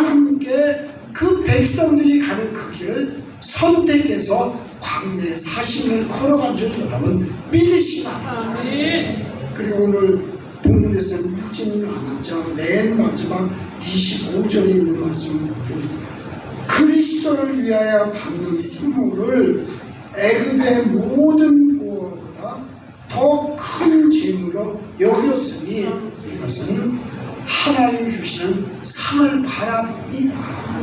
함께 그 백성들이 가는 그 길을 선택해서 광야의 사신을 걸어간 줄 여러분 믿으시기 바랍니다. 그리고 오늘 본문에서 읽지는 않았죠. 맨 마지막 25절에 있는 말씀을 그리스도를 위하여 받는 수모를 애굽의 모든 보호보다 더 큰 재물로 여겼으니 이것은 하나님 주시는 상을 바라봅니다.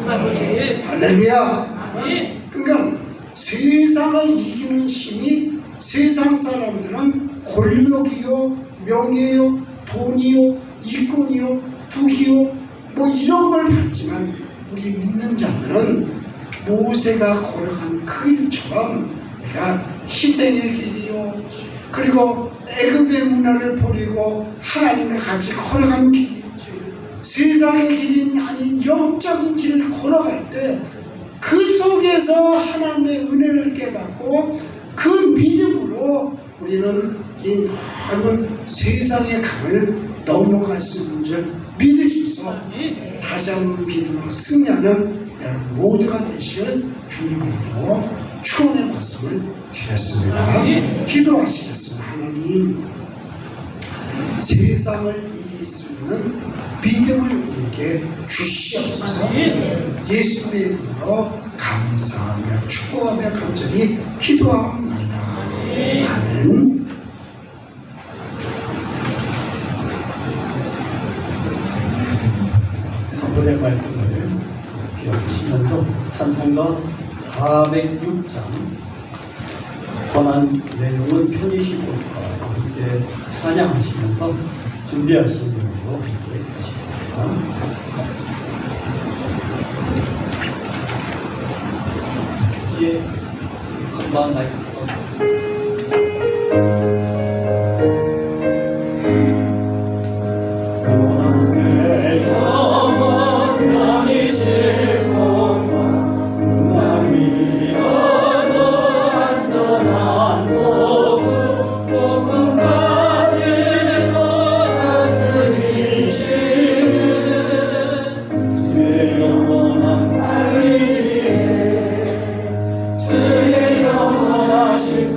아버지. 할렐루야. 아멘. 그러니까 세상을 이기는 힘이 세상 사람들은 권력이요, 명예요, 돈이요, 이권이요, 부귀요, 뭐 이런 걸 받지만 우리 믿는 자들은 모세가 걸어간 그 길처럼 내가 희생의 길이요, 그리고 애굽의 문화를 버리고 하나님과 같이 걸어간 길이, 세상의 길이 아닌 영적인 길을 걸어갈 때 그 속에서 하나님의 은혜를 깨닫고 그 믿음으로 우리는 이 넓은 세상의 강을 넘어갈 수 있는 줄 믿으셔서 다시 한번 믿음으로 승리하는 여러분 모두가 되시길 주님으로 축원의 말씀을 드렸습니다. 기도하시겠습니다. 하나님, 세상을 이길 수 있는 믿음을 우리에게 주시옵소서. 예수의 이름으로 감사하며 축복하며 간절히 기도합니다. 아멘. 선물의 말씀을 기억하시면서 찬송가 406장 권한 내용은 편이신 곳과 함께 찬양하시면서 준비하신 내용으로 함께 하시겠습니다. 뒤에 건반 마이크 꺼주세요. 영원하신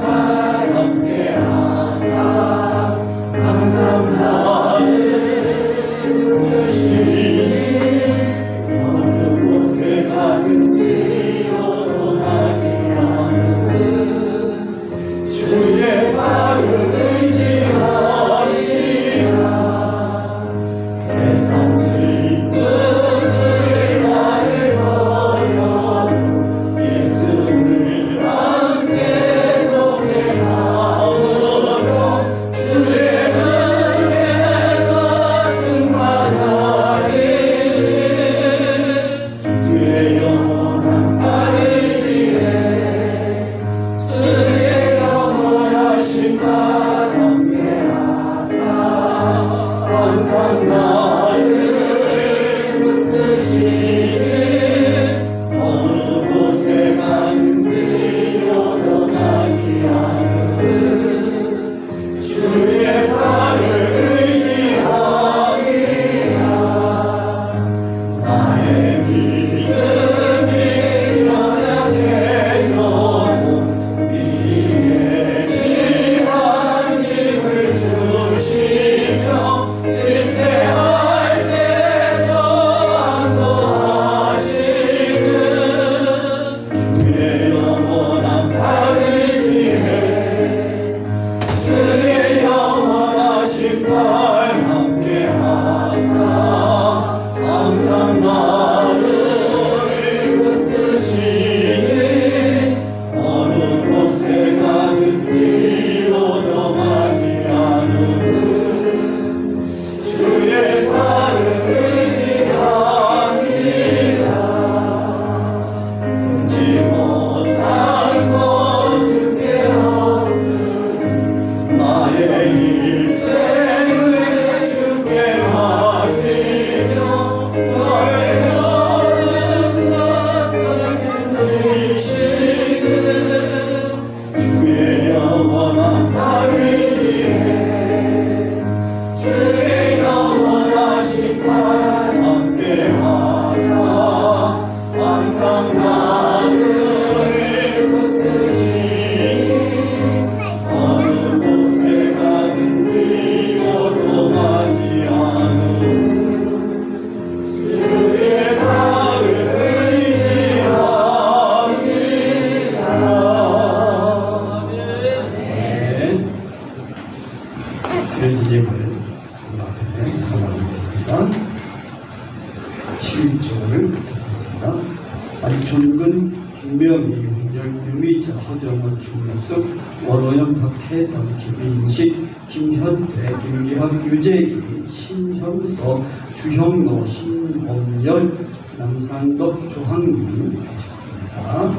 안춘근, 김명희, 윤열, 유미자, 허정원, 김무숙, 원호연, 박혜선, 김인식, 김현태, 김기학, 유재기, 신현서, 주형로, 신범열, 남상덕, 조항민 주셨습니다.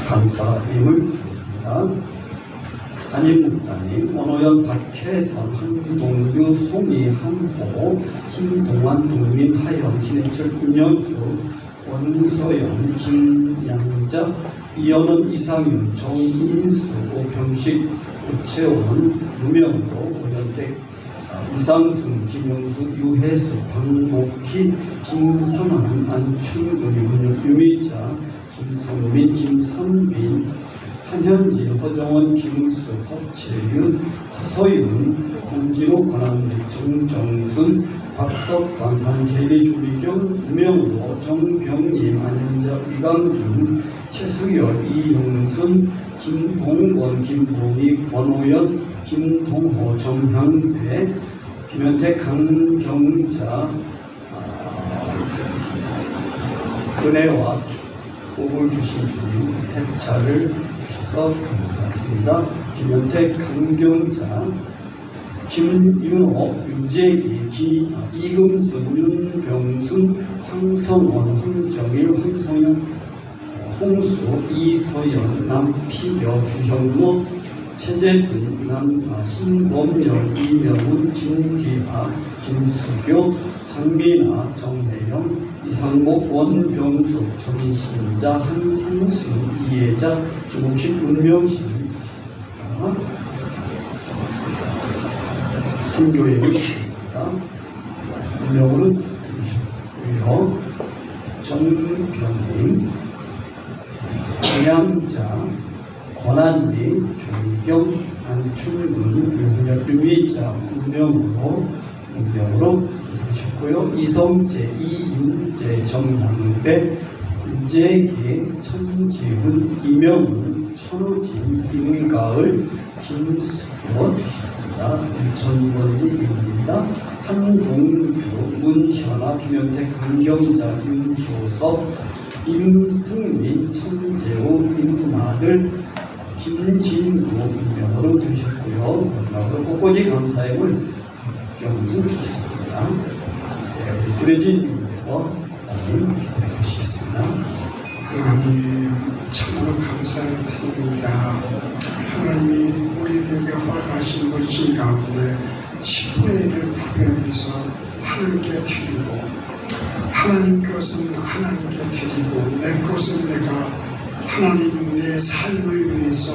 감사임을 드리겠습니다. 담임 목사님, 원호연, 박혜선, 한동규, 송이, 한호, 신동환, 동민, 하영, 신해철, 윤영수, 원서영, 김양자, 이현은, 이상윤, 정인수, 오병식, 오채원, 유명도, 오현택, 이상순, 김영수, 유혜수, 박목희, 김상환, 안춘근, 유미자, 김성민, 김선빈, 한현진, 허정원, 김울수, 허채윤, 허서윤, 홍진호, 권한rik, 정정순, 박석관, 단계리, 조리경, 우명로, 정병림, 안현자, 이강준, 최수열, 이용순, 김동건, 김봉희, 권호연, 김동호, 정향배, 김현택, 강경자, 은혜와 축복을 주신 주님 세 차를 주셔서 감사드립니다. 김현택, 강경자, 김윤호, 유재기, 이금순, 윤병순, 황성원, 황정일, 황성영, 홍수, 이서연, 남피려, 주형모, 최재순, 신범열, 이명훈, 김기하, 김수교, 장민아, 정혜영, 이상목, 원병숙, 전신자, 한상순, 이혜자, 김옥식, 문명신 주셨습니다. 선교회를 드리겠습니다. 운명으로 들으셨고요. 정병임, 김양자, 권한리, 조희경, 안춘근, 유훈열, 유미자, 운명으로 들으셨고요. 이성재, 이윤재, 정양배, 윤재기, 천지훈, 이명훈, 천우진, 임가을, 김수교 주셨습니다. 1,000번째 이분입니다. 한동규, 문현아, 김현택, 강경자, 윤조섭, 임승민, 천재호, 임나들, 김진구 운명으로 드셨고요. 마지막으로 꽃꽂이 감사임을 경수 주셨습니다. 우리 드려진 이유에서 목사님 기도해 주시겠습니다. 하나님 참으로 감사를 드립니다. 하나님이 우리들에게 허락하신 물질 가운데 10분의 1을 구별해서 하나님께 드리고, 하나님 것은 하나님께 드리고, 내 것은 내가 하나님 내 삶을 위해서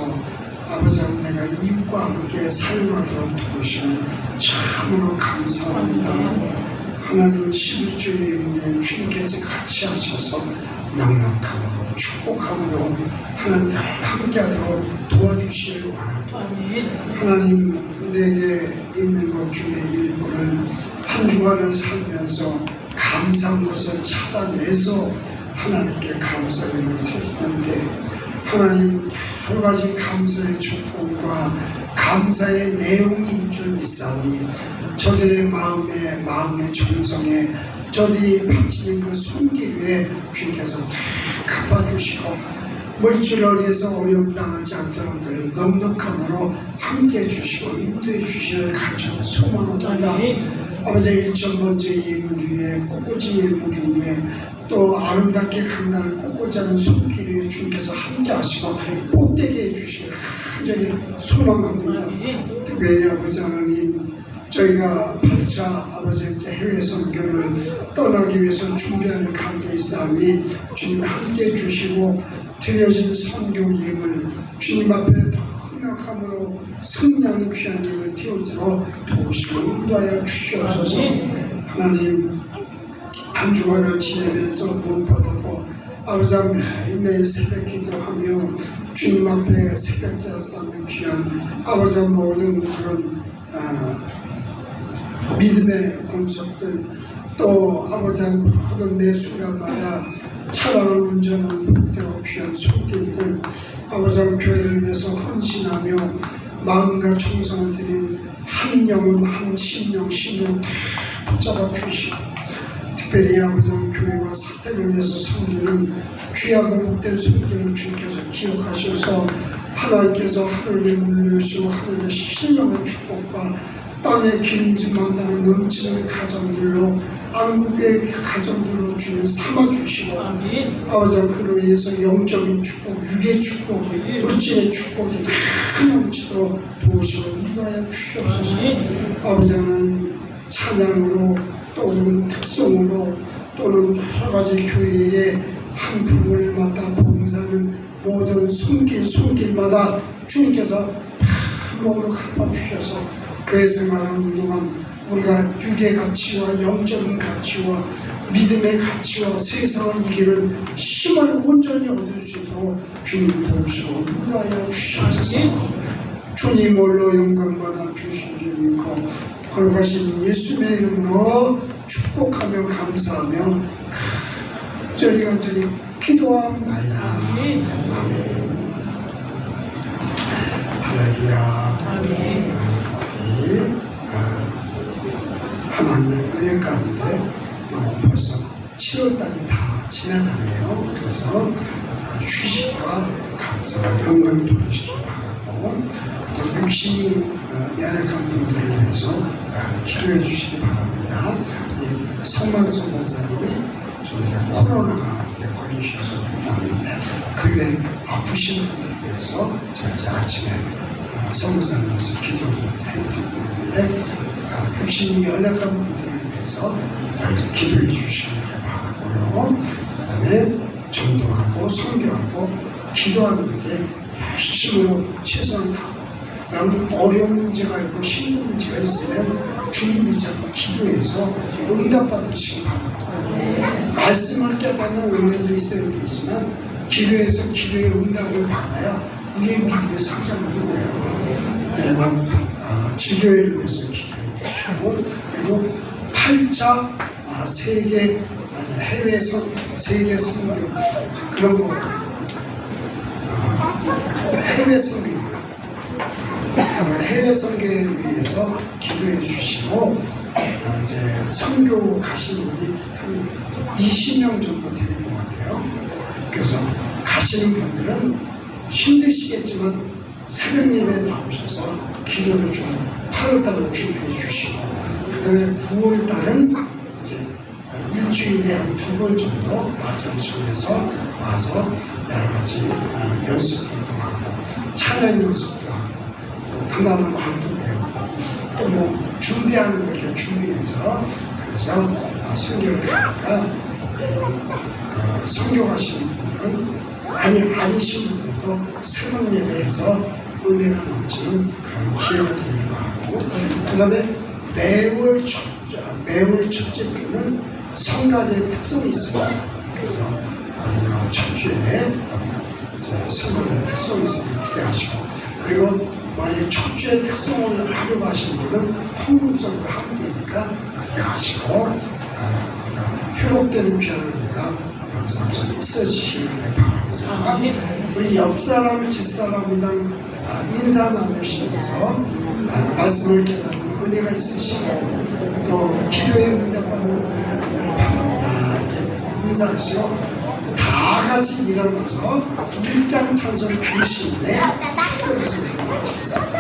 아버지 내가 이웃과 함께 사용하도록 도우시니 참으로 감사합니다. 하나님 11주의 문에 주님께서 같이 하셔서 넉넉함으로 축복함으로 하나님 함께하도록 도와주시길 원합니다. 하나님 내게 있는 것 중에 일부를 한 주간을 살면서 감사한 것을 찾아내서 하나님께 감사임을 드리는데, 하나님 여러 가지 감사의 조건과 감사의 내용이 줄 믿사오니 저들의 마음의 정성에 저들이 바치는 그 손길 위에 주님께서 다 갚아주시고, 물질을 어려움 당하지 않도록 늘 넉넉함으로 함께해 주시고 인도해 주시기를 간절히 소망합니다. 아버지 1,000번째 예물 위에 꽃꽂이 예물 위에 또 아름답게 강단을 꽂고자 하는 손길 위에 주님께서 함께 하시고 복되게 해주시기를 간절히 소망합니다. 특별히 아버지 하나님, 저희가 8차 아버지 해외 선교를 떠나기 위해서 준비하는 가운데 있사오니 주님 함께 해주시고, 드려진 선교 예물 주님 앞에 넉넉함으로 승리하는 귀한 예물 띄워주도록 도우시고 인도하여 주시옵소서. 하나님 한 주간을 지내면서 무엇보다도 아버지 매일매일 새벽 기도하며 주님 앞에 새벽자 쌓는 귀한 아버지 모든 그런 믿음의 권속들, 또 아버지 모든 매 순간마다 차량을 운전하는 복되고 귀한 손길들, 아버지 교회를 위해서 헌신하며 마음과 정성을 드린 한 영혼 한 심령 다 붙잡아 주시고, 특별히 아버지 교회와 사택을 위해서 섬기는 귀하고 복된 손길을 주께서 기억하셔서 하나님께서 하늘에 물려주시고 하늘의 신령한 축복과 땅의 기름진 만나는 넘치는 가정들로 안국의 가정들로 주님 삼아주시고 아버지 그로 인해서 영적인 축복, 육의 축복, 물질의 축복이 다 넘치도록 도우시고 인도하여 주시옵소서. 아버지는 찬양으로 또는 특성으로 또는 여러 가지 교회에 한 부분을 맡아 봉사하는 모든 손길마다 주님께서 반복으로 갚아주셔서 교회 생활하는 동안 우리가 육의 가치와 영적인 가치와 믿음의 가치와 세상을 이기는 힘을 온전히 얻을 수 있도록 주님 도우시고 인도하여 주시옵소서. 주님 홀로 영광받아 주신 주님 거룩하신 예수님의 이름으로 축복하며 감사하며 간절히 기도합니다. 아멘. 할렐루야. 하나님의 은혜 가운데 벌써 7월달이 다 지나가네요. 그래서 휴식과 감사와 영광을 돌리시기 바라고 또 육신이 연약한 분들을 위해서 기도해 주시기 바랍니다. 성만수 목사님이 좀 코로나가 이렇게 걸리셔서 나오는데 그 외에 아프신 분들을 위해서 제가 이제 아침에 성교사님께서 기도를 해드리고 있는데 육신이 연약한 분들을 위해서 기도해 주시기 바라고요. 그 다음에 전도하고 선교하고 기도하는 데 열심히 최선을 다하고 그럼 어려운 문제가 있고 힘든 문제가 있으면 주님 붙잡고 기도해서 응답받으시기 바랍니다. 말씀을 깨닫는 은혜도 있어야 되지만 기도해서 기도의 응답을 받아야 우리의 믿음의 성장하는 거예요. 그리고 지교회를 위해서 기도해 주시고 그리고 8차 세계 선교 그런 거 해외 선교를 위해서 기도해 주시고 이제 선교 가시는 분이 한 20명 정도 되는 것 같아요. 그래서 가시는 분들은 힘드시겠지만 새벽 예배에 나오셔서 기도를 좀 8월달을 준비해 주시고 그 다음에 9월달은 이제 일주일에 한 2번 정도 낮잠송에서 와서 여러 가지 연습들도 하고 찬양 연습도 하고 또 그날은 말도 배우고 또 뭐 준비하는 거 이렇게 준비해서 그래서 선교를 가니까 선교 가시는 분들은 아니신 분들도 새벽 예배에서 은혜가 넘치는 그런 기회가 되기도 하고 그 다음에 매월 첫째 주는 성가대의 특성이 있습니다. 그래서 첫 주에 성가대의 특성이 있으면 기대하시고 그리고 만약에 첫 주에 특성을 하려고 하시는 분은 헌금성도 하면 되니까 그렇게 하시고 회복되는 귀한 은혜가 영상 속에 있어지시길 바랍니다. 우리 옆사람, 뒷사람이랑 인사 나누시면서 말씀을 깨닫는 은혜가 있으시고 또 기도에 응답받는 은혜가 되기를 바랍니다. 이렇게 인사하시고 다 같이 일어나서 일장 찬송 부르시는데 축도해서 마치겠습니다.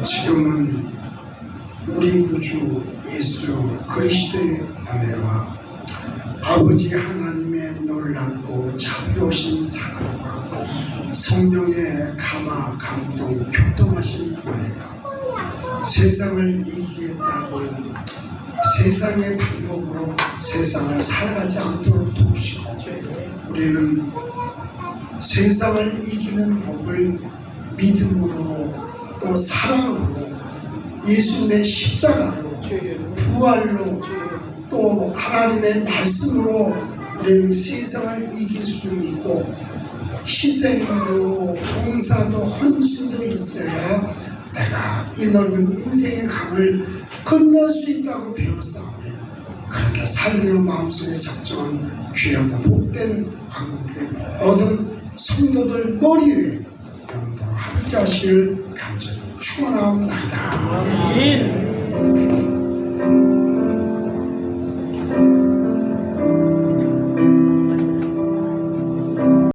지금은 우리 구주 예수 그리스도의 은혜와 아버지 하나님의 놀랍고 자비로우신 사랑과 성령의 감화 감동 교통하신 은혜가 세상을 이기겠다고 세상의 방법으로 세상을 살아가지 않도록 도우시고 우리는 세상을 이기는 법을 믿음으로 또 사랑으로 예수님의 십자가로 부활로 또 하나님의 말씀으로 우리는 세상을 이길 수 있고 희생도 봉사도 헌신도 있어야 내가 이 넓은 인생의 강을 건널 수 있다고 배웠사오니 그렇게 살기로 마음속에 작정한 귀하고 복된 한국의 모든 성도들 머리 위에 영도 함께 하시길 간절히 축원하옵나이다.